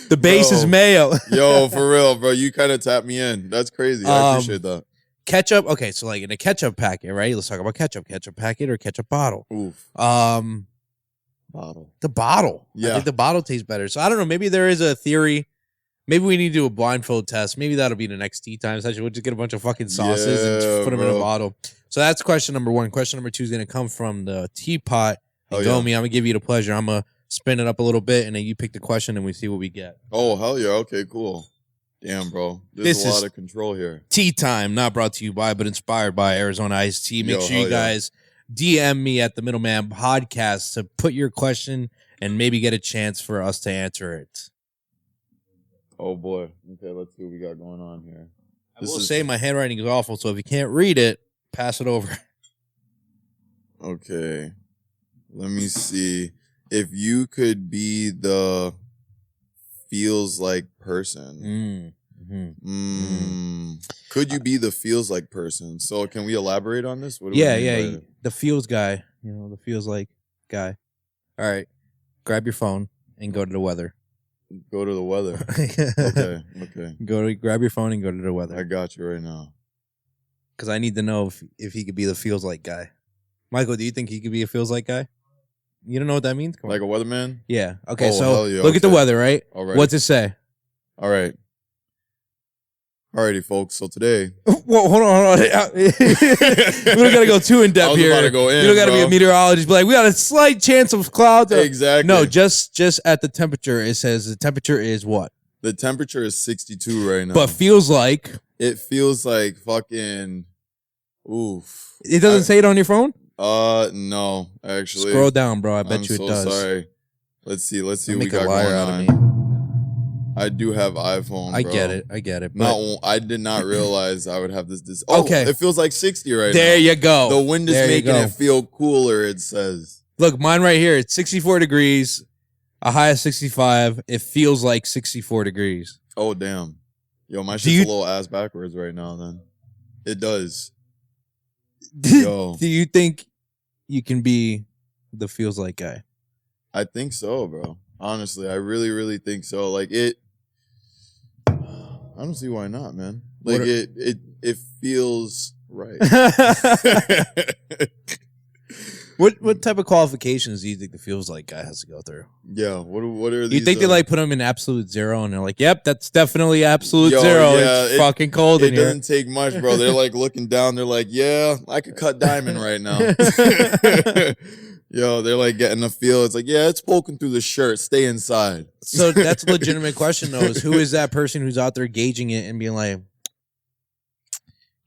The base is mayo. Yo, for real, bro. You kind of tapped me in. That's crazy. I appreciate that. Ketchup. Okay, so like in a ketchup packet, right? Let's talk about ketchup. Ketchup packet or ketchup bottle? Oof. Bottle. The bottle. Yeah. I think the bottle tastes better. So I don't know. Maybe there is a theory. Maybe we need to do a blindfold test. Maybe that'll be the next tea time session. We'll just get a bunch of fucking sauces and just put them in a bottle. So that's question number one. Question number two is going to come from the teapot. And GOMMi, I'm going to give you the pleasure. I'm going to spin it up a little bit, and then you pick the question, and we see what we get. Oh, hell yeah. Okay, cool. Damn, bro. There's a lot of control here. Tea time, not brought to you by, but inspired by Arizona Iced Tea. Make sure you guys DM me at the Middleman Podcast to put your question and maybe get a chance for us to answer it. Oh, boy. Okay, let's see what we got going on here. I will say my handwriting is awful, so if you can't read it, pass it over. Okay. Let me see. If you could be the feels like person. Could you be the feels like person? So can we elaborate on this? What do we mean by the feels guy. The feels like guy. All right. Grab your phone and go to the weather. Go to the weather. Okay. Grab your phone and go to the weather. I got you right now. Because I need to know if he could be the feels like guy. Michael, do you think he could be a feels like guy? You don't know what that means? Like a weatherman? Yeah. Okay, Oh, yeah, look at the weather, right? All right. What's it say? All right. Alrighty, folks. So today... Whoa, hold on. We don't got to go too in-depth here. About to go in, you don't got to be a meteorologist. But we got a slight chance of clouds. Exactly. No, just at the temperature, it says the temperature is what? The temperature is 62 right now. But feels like... It feels like fucking... Oof. It doesn't say it on your phone? No, actually. Scroll down, bro. I bet it does. Sorry. Let's see what we make got a liar going out on. of me. I do have iPhone, bro. I get it. But I did not realize I would have this. Oh, okay. It feels like 60 right now. There you go. The wind is making it feel cooler, it says. Look, mine right here. It's 64 degrees, a high of 65. It feels like 64 degrees. Oh, damn. Yo, my shit's a little ass backwards right now, then. It does. Yo. Do you think you can be the feels like guy? I think so, bro. Honestly, I really, really think so. Like I don't see why not, man. Like it feels right. What type of qualifications do you think the feels like guy has to go through? Yeah, what are these? You think they like put him in absolute zero and they're like, yep, that's definitely absolute zero. Yeah, it's fucking cold in here. It doesn't take much, bro. They're like looking down. They're like, yeah, I could cut diamond right now. Yo, they're like getting the feel. It's like, yeah, it's poking through the shirt. Stay inside. So that's a legitimate question, though, is who is that person who's out there gauging it and being like,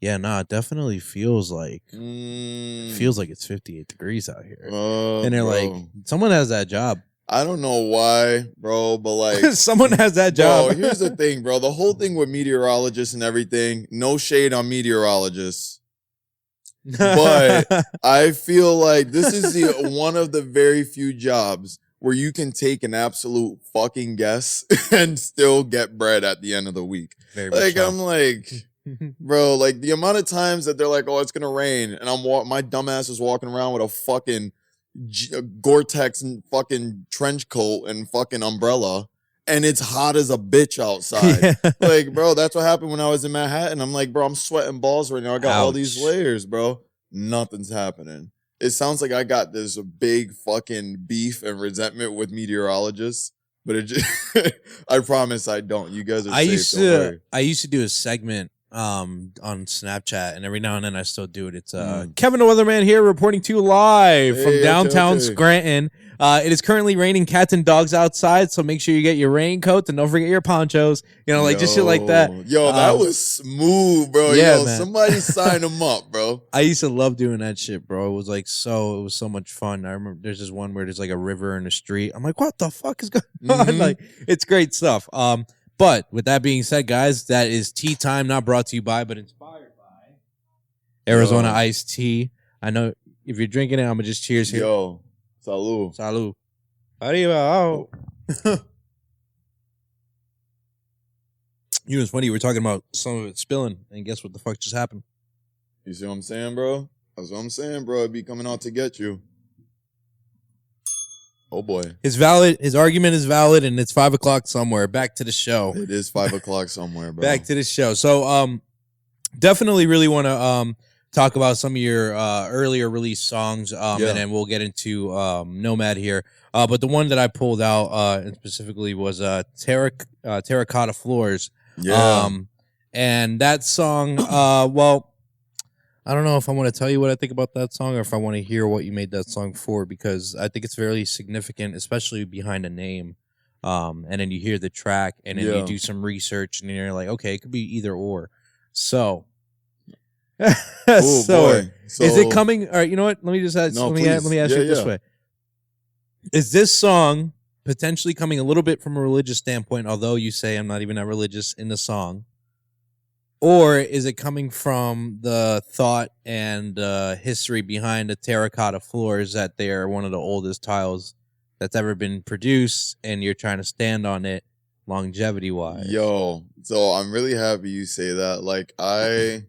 yeah, nah, it definitely feels like it's 58 degrees out here. And they're like, someone has that job. I don't know why, bro, but like someone has that job. Bro, here's the thing, bro. The whole thing with meteorologists and everything, no shade on meteorologists. But I feel like this is one of the very few jobs where you can take an absolute fucking guess and still get bread at the end of the week. Very like so. I'm like, bro, like the amount of times that they're like, oh, it's gonna rain, and my dumbass is walking around with a fucking Gore-Tex and fucking trench coat and fucking umbrella. And it's hot as a bitch outside. Yeah. Like, bro, that's what happened when I was in Manhattan. I'm like, bro, I'm sweating balls right now. I got all these layers, bro. Nothing's happening. It sounds like I got this big fucking beef and resentment with meteorologists, but it just, I promise I don't. You guys are safe. I used to do a segment on Snapchat, and every now and then I still do it. It's Kevin the Weatherman here reporting to you live from downtown Scranton. It is currently raining cats and dogs outside, so make sure you get your raincoats and don't forget your ponchos. You know, like just shit like that. Yo, that was smooth, bro. Yeah, yo, man. Somebody sign them up, bro. I used to love doing that shit, bro. It was so much fun. I remember there's this one where there's like a river in the street. I'm like, what the fuck is going on? Like, it's great stuff. But with that being said, guys, that is tea time, not brought to you by, but inspired by Arizona iced tea. I know if you're drinking it, I'm gonna just cheers here. Yo, salud. Salud. Arriba. You know, it's funny. We're talking about some of it spilling, and guess what the fuck just happened? You see what I'm saying, bro? That's what I'm saying, bro. It'd be coming out to get you. Oh boy. His argument is valid, and it's 5 o'clock somewhere. Back to the show. It is 5 o'clock somewhere, bro. Back to the show. So definitely really want to talk about some of your earlier released songs, and then we'll get into NOMAD here. But the one that I pulled out specifically was Terracotta Floors. Yeah. And that song, well, I don't know if I want to tell you what I think about that song or if I want to hear what you made that song for, because I think it's very significant, especially behind a name. And then you hear the track and then you do some research and you're like, okay, it could be either or. So, boy. So is it coming? All right, you know what? Let me just ask, let me ask you it this way. Is this song potentially coming a little bit from a religious standpoint, although you say I'm not even that religious in the song? Or is it coming from the thought and history behind the terracotta floors that they are one of the oldest tiles that's ever been produced, and you're trying to stand on it longevity wise? Yo, so I'm really happy you say that.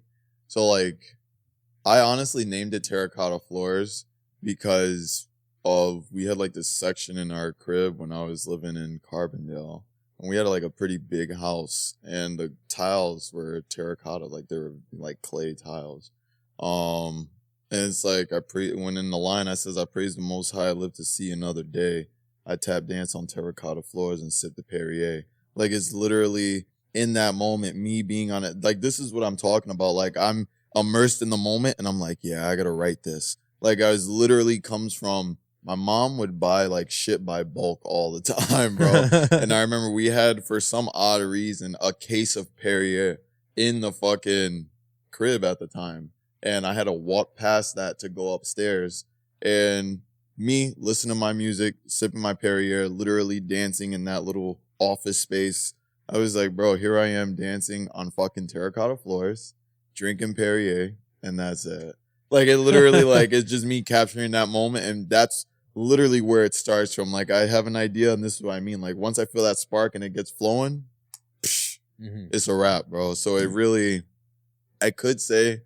I honestly named it terracotta floors because we had like this section in our crib when I was living in Carbondale. And we had like a pretty big house, and the tiles were terracotta, like they were like clay tiles. And it's like when in the line I says I praise the Most High, I live to see another day. I tap dance on terracotta floors and sip the Perrier. Like it's literally in that moment, me being on it. Like this is what I'm talking about. Like I'm immersed in the moment, and I'm like, yeah, I gotta write this. Like I was literally comes from. My mom would buy like shit by bulk all the time, bro. And I remember we had, for some odd reason, a case of Perrier in the fucking crib at the time. And I had to walk past that to go upstairs. And me listening to my music, sipping my Perrier, literally dancing in that little office space. I was like, bro, here I am dancing on fucking terracotta floors, drinking Perrier, and that's it. Like it literally, like it's just me capturing that moment, and that's literally where it starts from. Like I have an idea, and this is what I mean. Like once I feel that spark and it gets flowing, it's a wrap, bro. So it really, I could say,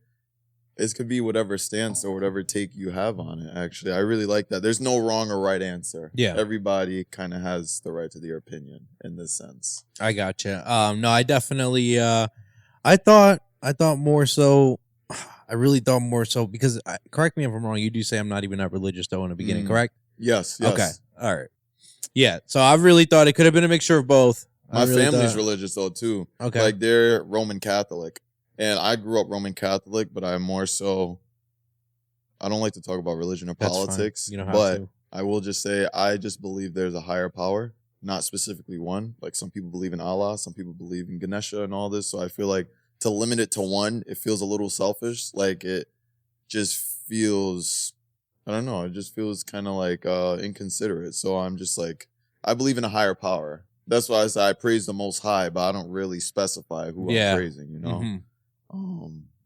it could be whatever stance or whatever take you have on it. Actually, I really like that. There's no wrong or right answer. Yeah, everybody kind of has the right to their opinion in this sense. I gotcha. No, I definitely. I thought more so. I really thought more so because, correct me if I'm wrong, you do say I'm not even that religious though in the beginning, correct? Yes. Okay. All right. Yeah. So I really thought it could have been a mixture of both. My family's religious though too. Okay. Like they're Roman Catholic, and I grew up Roman Catholic, but I'm more so. I don't like to talk about religion or politics, you know, but I will just say I just believe there's a higher power, not specifically one. Like some people believe in Allah, some people believe in Ganesha and all this. So I feel like to limit it to one, it feels a little selfish. Like it just feels, I don't know, it just feels kind of like inconsiderate. So I'm just like, I believe in a higher power. That's why I say I praise the Most High, but I don't really specify who I'm praising, you know?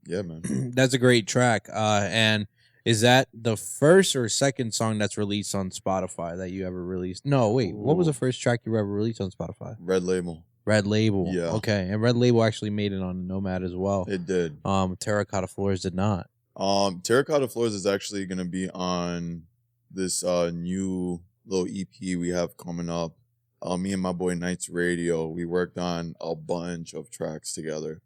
Yeah, man. That's a great track. And is that the first or second song that's released on Spotify that you ever released? No, wait. What was the first track you ever released on Spotify? Red Label. Red Label. Yeah. Okay. And Red Label actually made it on NOMAD as well. It did. Terracotta Floors did not. Terracotta Floors is actually going to be on this new little EP we have coming up. Me and my boy Knights Radio, we worked on a bunch of tracks together.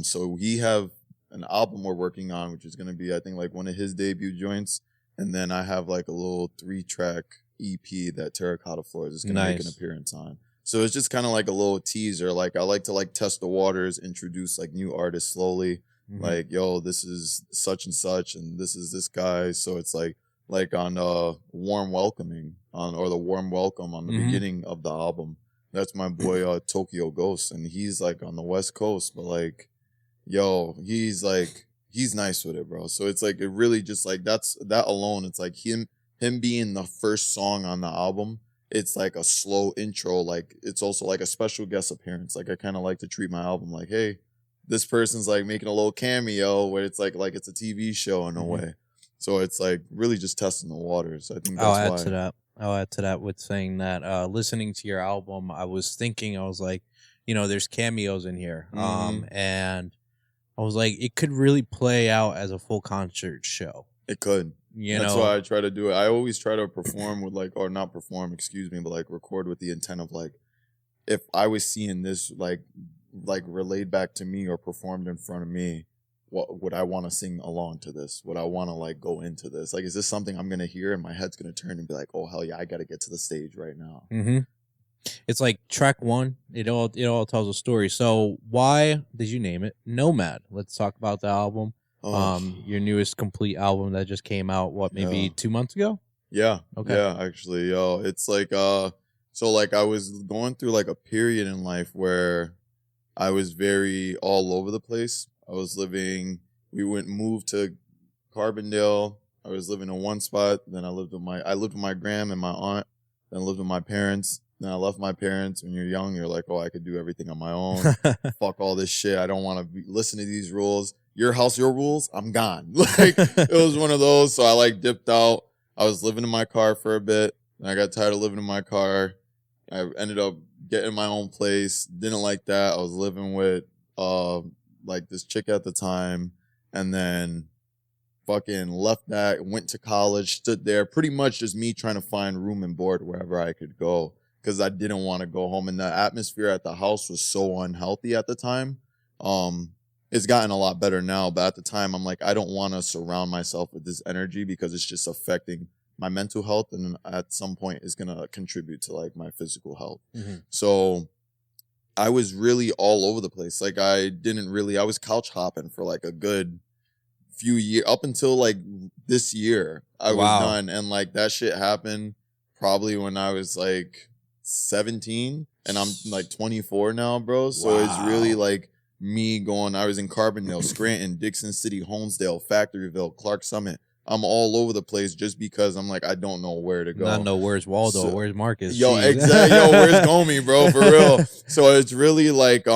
So we have an album we're working on, which is going to be, I think, like one of his debut joints. And then I have like a little 3-track EP that Terracotta Floors is going to make an appearance on. So it's just kind of like a little teaser. Like I like to like test the waters, introduce like new artists slowly. Like, yo, this is such and such, and this is this guy. So it's like on warm welcoming or the warm welcome on the beginning of the album. That's my boy Tokyo Ghost, and he's like on the West Coast, but like, yo, he's nice with it, bro. So it's like it really just like that alone. It's like him being the first song on the album. It's like a slow intro. Like it's also like a special guest appearance. Like I kind of like to treat my album like, hey, this person's like making a little cameo where it's like it's a TV show in a way. So it's like really just testing the waters. I think that's why. I'll add to that with saying that listening to your album, I was like, you know, there's cameos in here. And I was like, it could really play out as a full concert show. It could. That's why I try to do it. I always try to perform with like, or not perform, excuse me, but like record with the intent of like, if I was seeing this like relayed back to me or performed in front of me, what would I want to sing along to this? Would I want to like go into this? Like, is this something I'm going to hear and my head's going to turn and be like, oh, hell yeah, I got to get to the stage right now. It's like track one. It all tells a story. So why did you name it NOMAD? Let's talk about the album. Your newest complete album that just came out, maybe 2 months ago? Yeah. Okay. Yeah, actually, yo, it's like, so like I was going through like a period in life where I was very all over the place. We moved to Carbondale. I was living in one spot. Then I lived with my gram and my aunt. Then I lived with my parents. Then I left my parents. When you're young, you're like, oh, I could do everything on my own. Fuck all this shit. I don't want to listen to these rules. Your house, your rules. I'm gone. Like, it was one of those. So I like dipped out. I was living in my car for a bit. And I got tired of living in my car. I ended up getting my own place. Didn't like that. I was living with like this chick at the time. And then fucking left that, went to college, stood there. Pretty much just me trying to find room and board wherever I could go. Because I didn't want to go home. And the atmosphere at the house was so unhealthy at the time. It's gotten a lot better now. But at the time, I'm like, I don't want to surround myself with this energy because it's just affecting my mental health. And at some point, it's going to contribute to like my physical health. Mm-hmm. So I was really all over the place. Like I was couch hopping for like a good few years. Up until like this year, I was done. And like that shit happened probably when I was like 17 and I'm like 24 now, bro. So it's really like me going, I was in Carbondale, Scranton, Dixon City, Holmesdale, Factoryville, Clark Summit. I'm all over the place just because I'm like, I don't know where to go. I know where's Waldo, where's Marcus. Yo, exactly. Yo, where's GOMMi, bro, for real. So it's really like,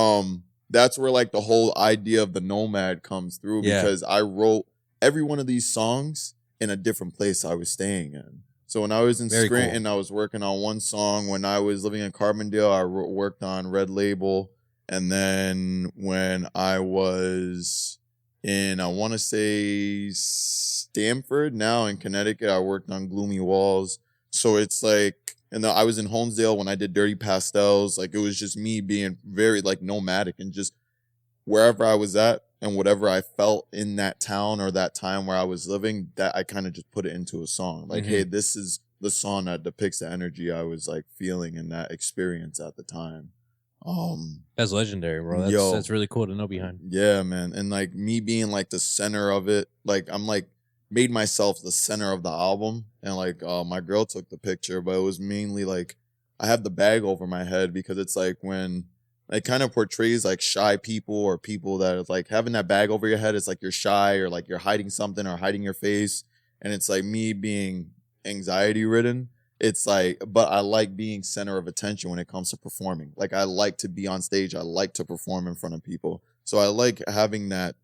that's where like the whole idea of the NOMAD comes through because I wrote every one of these songs in a different place I was staying in. So when I was in Scranton, I was working on one song. When I was living in Carbondale, I worked on Red Label. And then when I was in, I want to say Stamford, now in Connecticut, I worked on Gloomy Walls. So it's like, and I was in Holmesdale when I did Dirty Pastels. Like it was just me being very like nomadic and just wherever I was at. And whatever I felt in that town or that time where I was living, that I kind of just put it into a song. Like, hey, this is the song that depicts the energy I was like feeling in that experience at the time. That's legendary, bro. That's really cool to know behind. Yeah, man. And like me being like the center of it, like I'm like made myself the center of the album. And like my girl took the picture, but it was mainly like I have the bag over my head because it's like when it kind of portrays like shy people or people that are like having that bag over your head. It's like you're shy or like you're hiding something or hiding your face. And it's like me being anxiety ridden. It's like, but I like being center of attention when it comes to performing. Like I like to be on stage. I like to perform in front of people. So I like having that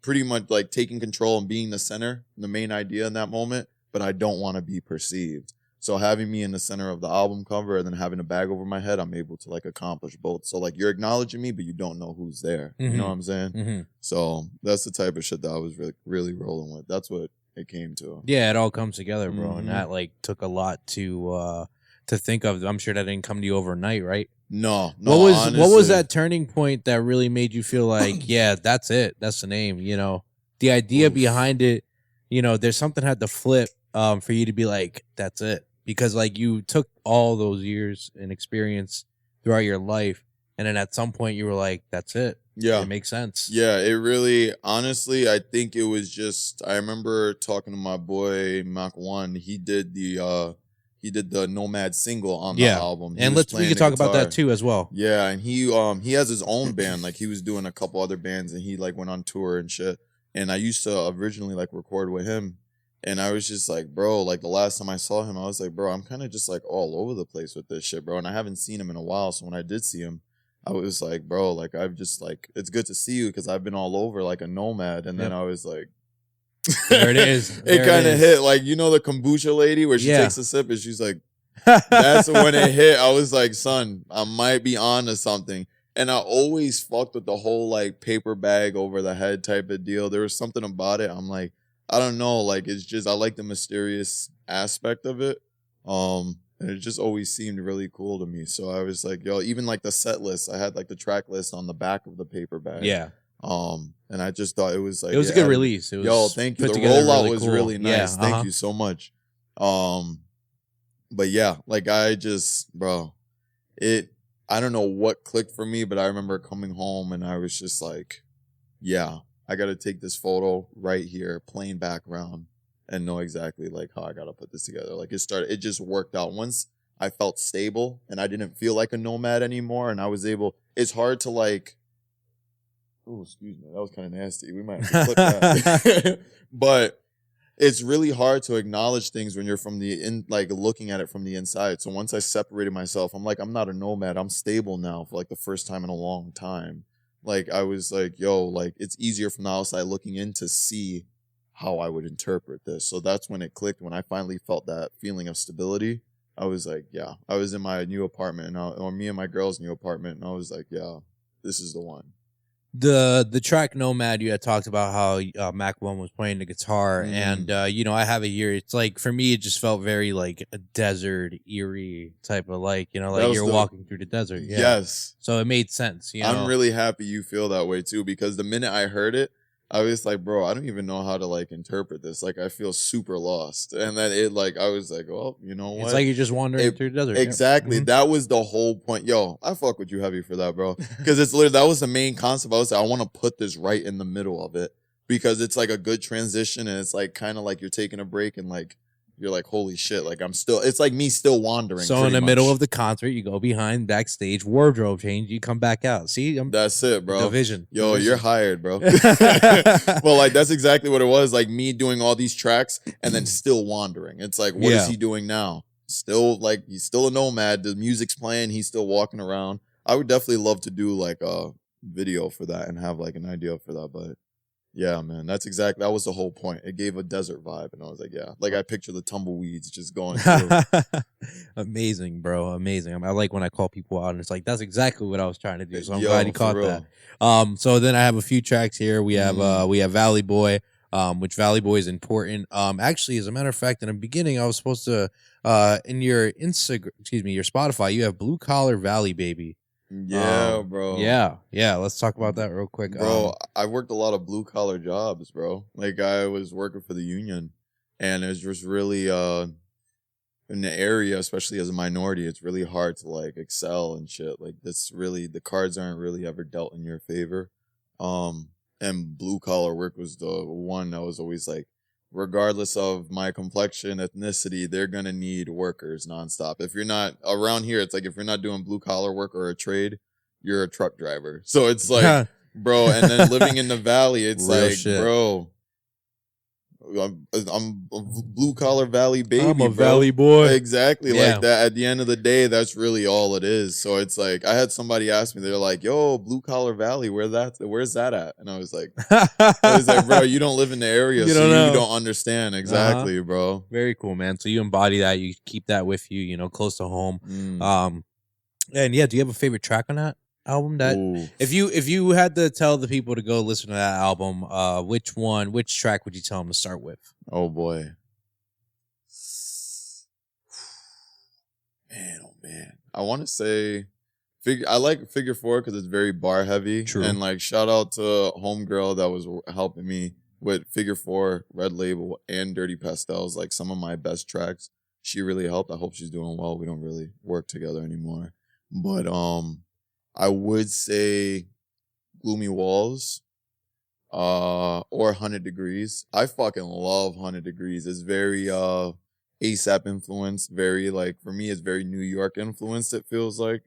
pretty much like taking control and being the center, the main idea in that moment, but I don't want to be perceived. So having me in the center of the album cover and then having a bag over my head, I'm able to like accomplish both. So like you're acknowledging me, but you don't know who's there. Mm-hmm. You know what I'm saying? Mm-hmm. So that's the type of shit that I was really rolling with. That's what it came to. Yeah, it all comes together, bro. Mm-hmm. And that like took a lot to think of. I'm sure that didn't come to you overnight, right? No. What was that turning point that really made you feel like, yeah, that's it. That's the name, you know? The idea behind it, you know, there's something had to flip for you to be like, that's it. Because like you took all those years and experience throughout your life, and then at some point you were like, "That's it." Yeah, it makes sense. Yeah, it really. Honestly, I think it was just. I remember talking to my boy Mach 1. He did the NOMAD single on the album. And we could talk about that too as well. Yeah, and he has his own band. Like he was doing a couple other bands, and he like went on tour and shit. And I used to originally like record with him. And I was just like, bro, like the last time I saw him, I was like, bro, I'm kind of just like all over the place with this shit, bro. And I haven't seen him in a while. So when I did see him, I was like, bro, like I've just like, it's good to see you because I've been all over like a nomad. And then I was like, there it is. It kind of hit like, you know, the kombucha lady where she takes a sip and she's like, that's when it hit. I was like, son, I might be on to something. And I always fucked with the whole like paper bag over the head type of deal. There was something about it. I'm like, I don't know, like it's just I like the mysterious aspect of it. And it just always seemed really cool to me. So I was like, yo, even like the set list, I had like the track list on the back of the paper bag. Yeah. And I just thought it was like it was a good release. It was yo, thank you. The rollout really was cool. Really nice. Yeah, Thank you so much. But yeah, like I just, bro, I don't know what clicked for me, but I remember coming home and I was just like, yeah, I got to take this photo right here, plain background, and know exactly like how I got to put this together. Like it just worked out. Once I felt stable and I didn't feel like a nomad anymore and I was able, it's hard to like, oh, excuse me, that was kind of nasty. We might have to clip that. But it's really hard to acknowledge things when you're from the in, like looking at it from the inside. So once I separated myself, I'm like, I'm not a nomad. I'm stable now for like the first time in a long time. Like I was like, yo, like it's easier from the outside looking in to see how I would interpret this. So that's when it clicked. When I finally felt that feeling of stability, I was like, yeah. I was in my new apartment, or me and my girl's new apartment, and I was like, yeah, this is the one. The track Nomad, you had talked about how Mac One was playing the guitar, and I have it here. It's like for me, it just felt very like a desert, eerie type of like like you're walking through the desert. Yeah. Yes. So it made sense. I'm really happy you feel that way too, because the minute I heard it, I was like, bro, I don't even know how to like interpret this. Like, I feel super lost. And then I was like, well, you know what? It's like you're just wandering through the desert. Exactly. Yeah. That was the whole point. Yo, I fuck with you heavy for that, bro. Because it's literally, that was the main concept. I was like, I want to put this right in the middle of it because it's like a good transition. And it's like kind of like you're taking a break and like, you're like, holy shit, like it's like me still wandering. So in the middle of the concert, you go behind backstage, wardrobe change, you come back out. See, that's it, bro. Division. Yo, you're hired, bro. Well, like that's exactly what it was. Like me doing all these tracks and then still wandering. It's like, what is he doing now? Still like he's still a nomad. The music's playing, he's still walking around. I would definitely love to do like a video for that and have like an idea for that, but yeah, man, that was the whole point. It gave a desert vibe, and I was like, yeah, like I picture the tumbleweeds just going through. Amazing, bro, amazing. I like when I call people out, and it's like that's exactly what I was trying to do. So I'm glad you caught that. So then I have a few tracks here. We have Valley Boy, which Valley Boy is important. Actually, as a matter of fact, in the beginning, I was supposed to in your your Spotify, you have Blue Collar Valley Baby. Yeah, bro. Yeah. Let's talk about that real quick, bro. I worked a lot of blue collar jobs, bro. Like I was working for the union, and it's just really in the area, especially as a minority, it's really hard to like excel and shit. Like that's really the cards aren't really ever dealt in your favor. And blue collar work was the one that was always like, regardless of my complexion, ethnicity, they're going to need workers nonstop. If you're not around here, it's like if you're not doing blue collar work or a trade, you're a truck driver. So it's like, bro, and then living in the valley, it's real like, shit. Bro, I'm a blue collar valley baby. I'm a valley boy. Exactly. Like that. At the end of the day, that's really all it is. So it's like I had somebody ask me, they're like, yo, blue collar valley, where's that at? And I was like, bro, you don't live in the area, you don't understand. Exactly, bro. Very cool, man. So you embody that, you keep that with you, close to home. And yeah, do you have a favorite track on that album? That if you had to tell the people to go listen to that album, which track would you tell them to start with? Oh boy, man, I want to say I like Figure 4 because it's very bar heavy. True. And like shout out to homegirl that was helping me with Figure 4, Red Label, and Dirty Pastels, like some of my best tracks. She really helped. I hope she's doing well. We don't really work together anymore, but I would say Gloomy Walls or 100 Degrees. I fucking love 100 Degrees. It's very ASAP influenced, very like for me it's very New York influenced, it feels like.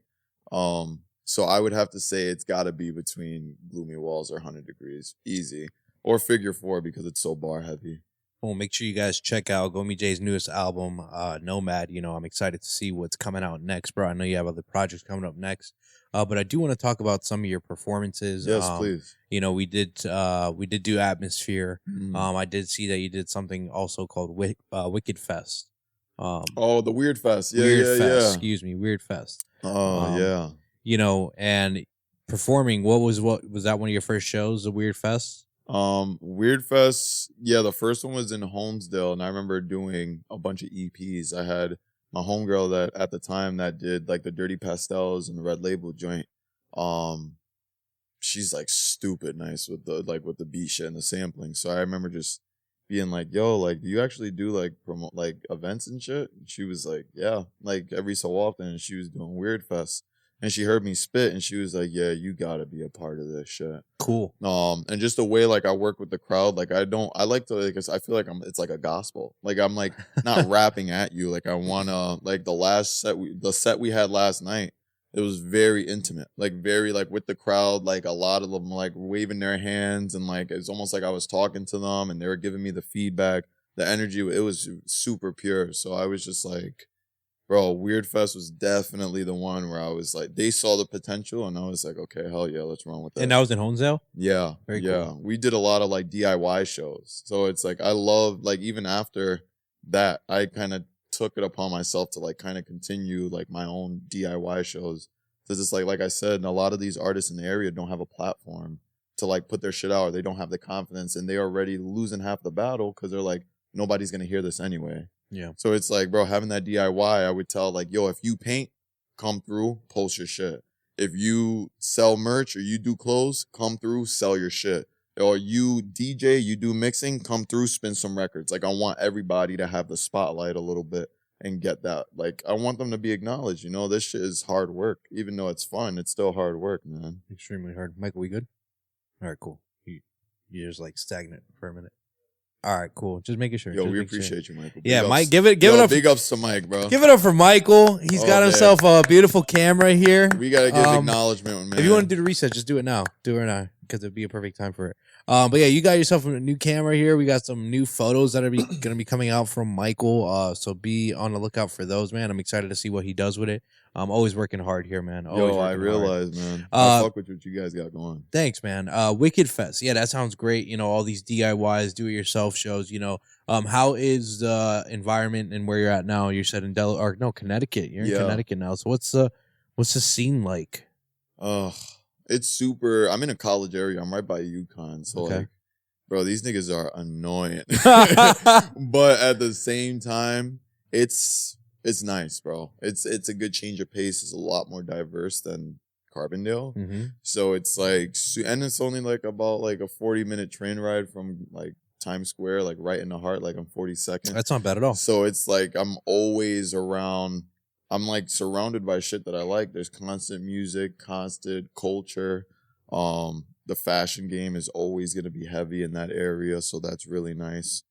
So I would have to say it's got to be between Gloomy Walls or 100 Degrees. Easy. Or Figure 4 because it's so bar heavy. Well, make sure you guys check out GOMMi J's newest album, Nomad. I'm excited to see what's coming out next, bro. I know you have other projects coming up next. But I do want to talk about some of your performances. Yes, please. We did do Atmosphere. I did see that you did something also called Wicked Fest. The Weird Fest. Yeah, Weird Fest. yeah. Excuse me, Weird Fest. Yeah. And performing. What was that one of your first shows? The Weird Fest. Weird Fest. Yeah, the first one was in Holmesdale, and I remember doing a bunch of EPs. I had my homegirl that at the time that did like the Dirty Pastels and the Red Label joint. She's like stupid nice with the beat shit and the sampling. So I remember just being like, yo, like, do you actually do like promote like events and shit? And she was like, yeah, like every so often. And she was doing Weird Fest. And she heard me spit and she was like, yeah, you gotta be a part of this shit. Cool. And just the way like I work with the crowd, like I like to, like, I feel like it's like a gospel. Like I'm like not rapping at you. Like I wanna, like the set we had last night, it was very intimate, like very like with the crowd, like a lot of them like waving their hands and like it's almost like I was talking to them and they were giving me the feedback. the energy, it was super pure. So I was just like, bro, Weird Fest was definitely the one where I was like, they saw the potential, and I was like, okay, hell yeah, let's run with that. And that was in Honesdale? Yeah. Very yeah. cool. We did a lot of like DIY shows. So it's like, I love, like, even after that, I kind of took it upon myself to like kind of continue like my own DIY shows. Because it's like I said, a lot of these artists in the area don't have a platform to like put their shit out, or they don't have the confidence, and they're already losing half the battle because they're like, nobody's going to hear this anyway. Yeah. So it's like, bro, having that DIY, I would tell like, yo, if you paint, come through, post your shit. If you sell merch or you do clothes, come through, sell your shit. Or you DJ, you do mixing, come through, spin some records. Like, I want everybody to have the spotlight a little bit and get that. Like, I want them to be acknowledged. You know, this shit is hard work. Even though it's fun, it's still hard work, man. Extremely hard. Michael, we good? All right, cool. You're just like stagnant for a minute. All right, cool. Just making sure. Yo, just we making sure. appreciate you, Michael. Yeah, Big Mike, ups. give it up. Big ups to Mike, bro. Give it up for Michael. He's got himself a beautiful camera here. We gotta give acknowledgement, man. If you want to do the reset, just do it now. Do it now because it'd be a perfect time for it. But yeah, you got yourself a new camera here. We got some new photos that are going to be coming out from Michael. So be on the lookout for those, man. I'm excited to see what he does with it. I'm always working hard here, man. Yo, I realize, man. I fuck with what you guys got going. Thanks, man. Wicked Fest. Yeah, that sounds great. You know, all these DIYs, do-it-yourself shows. You know, how is the environment and where you're at now? You said in Connecticut. You're in Connecticut now. So what's the scene like? It's super. I'm in a college area. I'm right by UConn. So like, bro, these niggas are annoying. But at the same time, it's nice, bro. It's a good change of pace. It's a lot more diverse than Carbondale. Mm-hmm. So it's like, and it's only like about like a 40-minute train ride from like Times Square, like right in the heart, like on 42nd. That's not bad at all. So it's like I'm always around. I'm like surrounded by shit that I like. There's constant music, constant culture. The fashion game is always going to be heavy in that area. So that's really nice.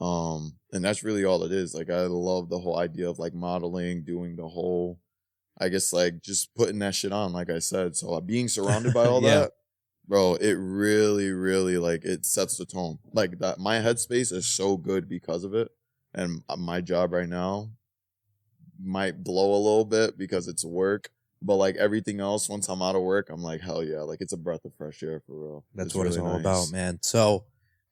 And that's really all it is. Like, I love the whole idea of like modeling, doing the whole, I guess, like just putting that shit on, like I said. So being surrounded by all that, bro, it really, really like it sets the tone. Like that, my headspace is so good because of it. And my job right now might blow a little bit because it's work, but like everything else, once I'm out of work, I'm like, hell yeah, like it's a breath of fresh air for real. That's what it's all about, man. So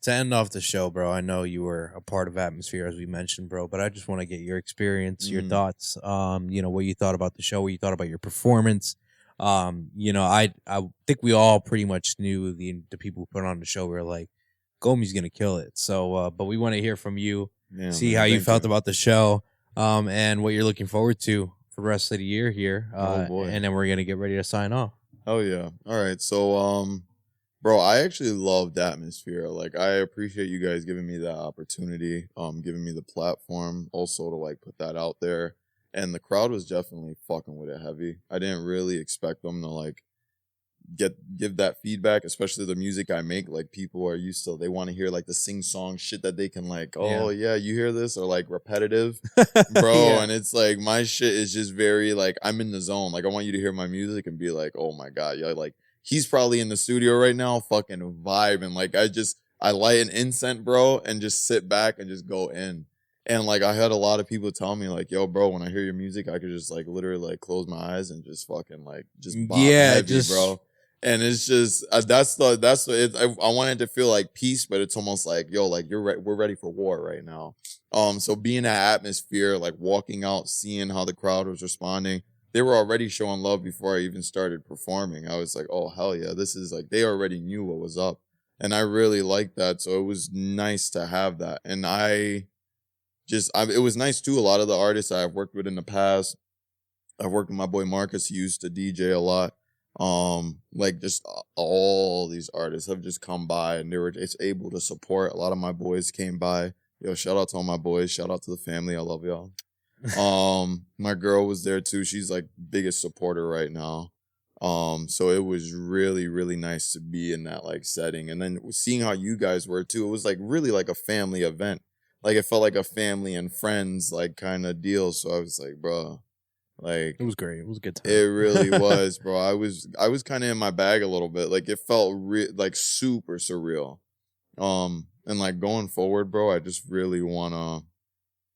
to end off the show, bro, I know you were a part of Atmosphere, as we mentioned, bro, but I just want to get your experience, your thoughts, you know, what you thought about the show, what you thought about your performance. You know, I think we all pretty much knew the people who put on the show were like, GOMMi's gonna kill it. So, but we want to hear from you, see how you felt about the show, and what you're looking forward to for the rest of the year here. And then we're gonna get ready to sign off. Oh yeah. All right. So, bro, I actually loved Atmosphere. Like, I appreciate you guys giving me that opportunity, giving me the platform also to like put that out there. And the crowd was definitely fucking with it heavy. I didn't really expect them to like give that feedback, especially the music I make. Like, people are used to, they want to hear like the sing-song shit that they can like, oh yeah, you hear this, or like repetitive, bro. And it's like, my shit is just very like, I'm in the zone. Like, I want you to hear my music and be like, oh my God, yeah, like he's probably in the studio right now fucking vibing. Like, I light an incense, bro, and just sit back and just go in. And like, I had a lot of people tell me like, yo, bro, when I hear your music, I could just like literally like close my eyes and just fucking like just bop heavy, bro. And it's just that's I wanted to feel like peace, but it's almost like, yo, like we're ready for war right now. So being that Atmosphere, like walking out, seeing how the crowd was responding, they were already showing love before I even started performing. I was like, oh hell yeah, this is like, they already knew what was up, and I really liked that. So it was nice to have that, and it was nice too. A lot of the artists I've worked with in the past, I've worked with my boy Marcus. He used to DJ a lot. Like just all these artists have just come by, and they were just able to support. A lot of my boys came by. Yo, shout out to all my boys. Shout out to the family. I love y'all. My girl was there too. She's like biggest supporter right now. So it was really, really nice to be in that like setting, and then seeing how you guys were too. It was like really like a family event. Like, it felt like a family and friends like kind of deal. So I was like, bro, like, it was great. It was a good time. It really was, bro. I was kind of in my bag a little bit. Like, it felt like super surreal. And like going forward, bro, I just really want to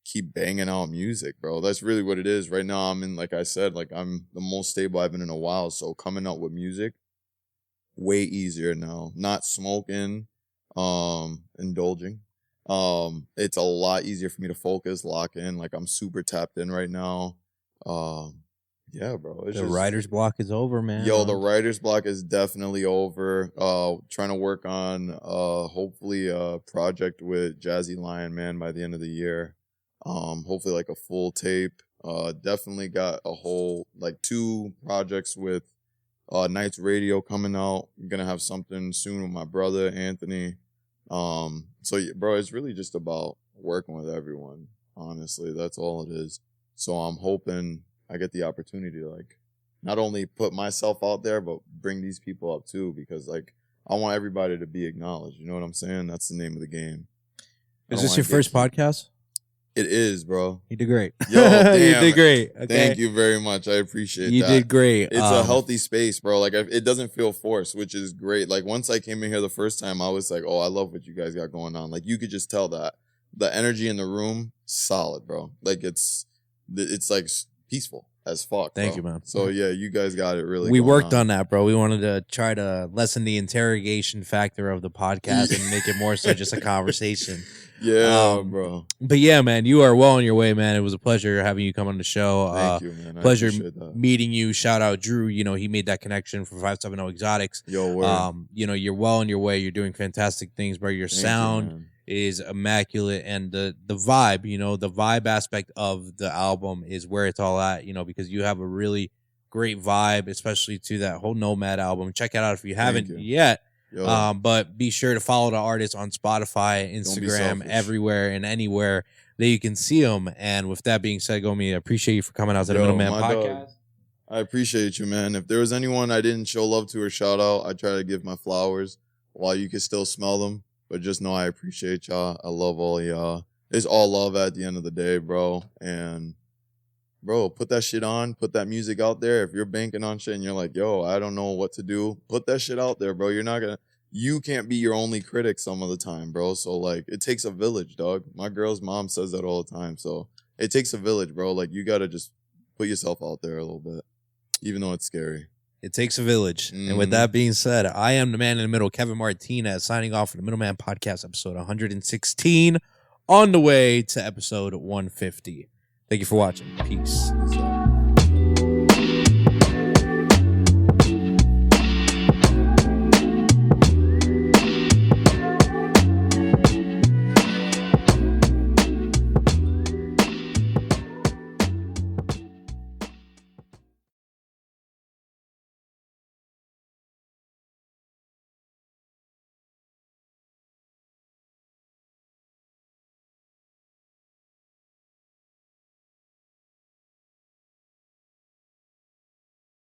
keep banging out music, bro. That's really what it is. Right now, I'm in, like I said, like I'm the most stable I've been in a while. So coming out with music, way easier now. Not smoking, indulging. It's a lot easier for me to focus, lock in. Like I'm super tapped in right now. Yeah, bro. It's The just, writer's block is over, man. yo, the writer's block is definitely over. Trying to work on hopefully a project with Jazzy Lion Man by the end of the year. Hopefully like a full tape. Definitely got a whole like 2 projects with Nights Radio coming out. I'm gonna have something soon with my brother Anthony. So yeah, bro, it's really just about working with everyone. Honestly, that's all it is. So I'm hoping I get the opportunity to like not only put myself out there, but bring these people up too, because like I want everybody to be acknowledged. You know what I'm saying? That's the name of the game. Is this your first podcast? It is, bro. You did great. Yo, damn. You did great. Okay? Thank you very much. I appreciate You that. did great. It's a healthy space, bro. Like it doesn't feel forced, which is great. Like once I came in here the first time, I was like, oh, I love what you guys got going on. Like you could just tell that the energy in the room, solid, bro. Like it's like peaceful as fuck. Thank bro. you, man. So yeah, you guys got it really. We going worked on that, bro. We wanted to try to lessen the interrogation factor of the podcast and make it more so just a conversation. Yeah, bro. But yeah, man, you are well on your way, man. It was a pleasure having you come on the show. Thank you, man. I Pleasure appreciate that. meeting you. Shout out Drew. You know, he made that connection for 570 Exotics. Yo, word. You know, you're well on your way. You're doing fantastic things, bro. Your Thank you, sound man. is immaculate, and the vibe, you know, the vibe aspect of the album is where it's all at, you know, because you have a really great vibe, especially to that whole NOMAD album. Check it out if you haven't you. yet. Yo. But be sure to follow the artist on Spotify, Instagram, selfish. everywhere and anywhere that you can see them. And with that being said, GOMMi, I appreciate you for coming out to the Middleman my Podcast. dog. I appreciate you, man. If there was anyone I didn't show love to or shout out, I try to give my flowers while you can still smell them. But just know I appreciate y'all. I love all y'all. It's all love at the end of the day, bro. And bro, put that shit on. Put that music out there. If you're banking on shit and you're like, yo, I don't know what to do, put that shit out there, bro. You can't be your only critic some of the time, bro. So like, it takes a village, dog. My girl's mom says that all the time. So it takes a village, bro. Like you got to just put yourself out there a little bit, even though it's scary. It takes a village. And with that being said, I am the man in the middle, Kevin Martinez, signing off for the Middleman Podcast, episode 116, on the way to episode 150. Thank you for watching. Peace. Peace out.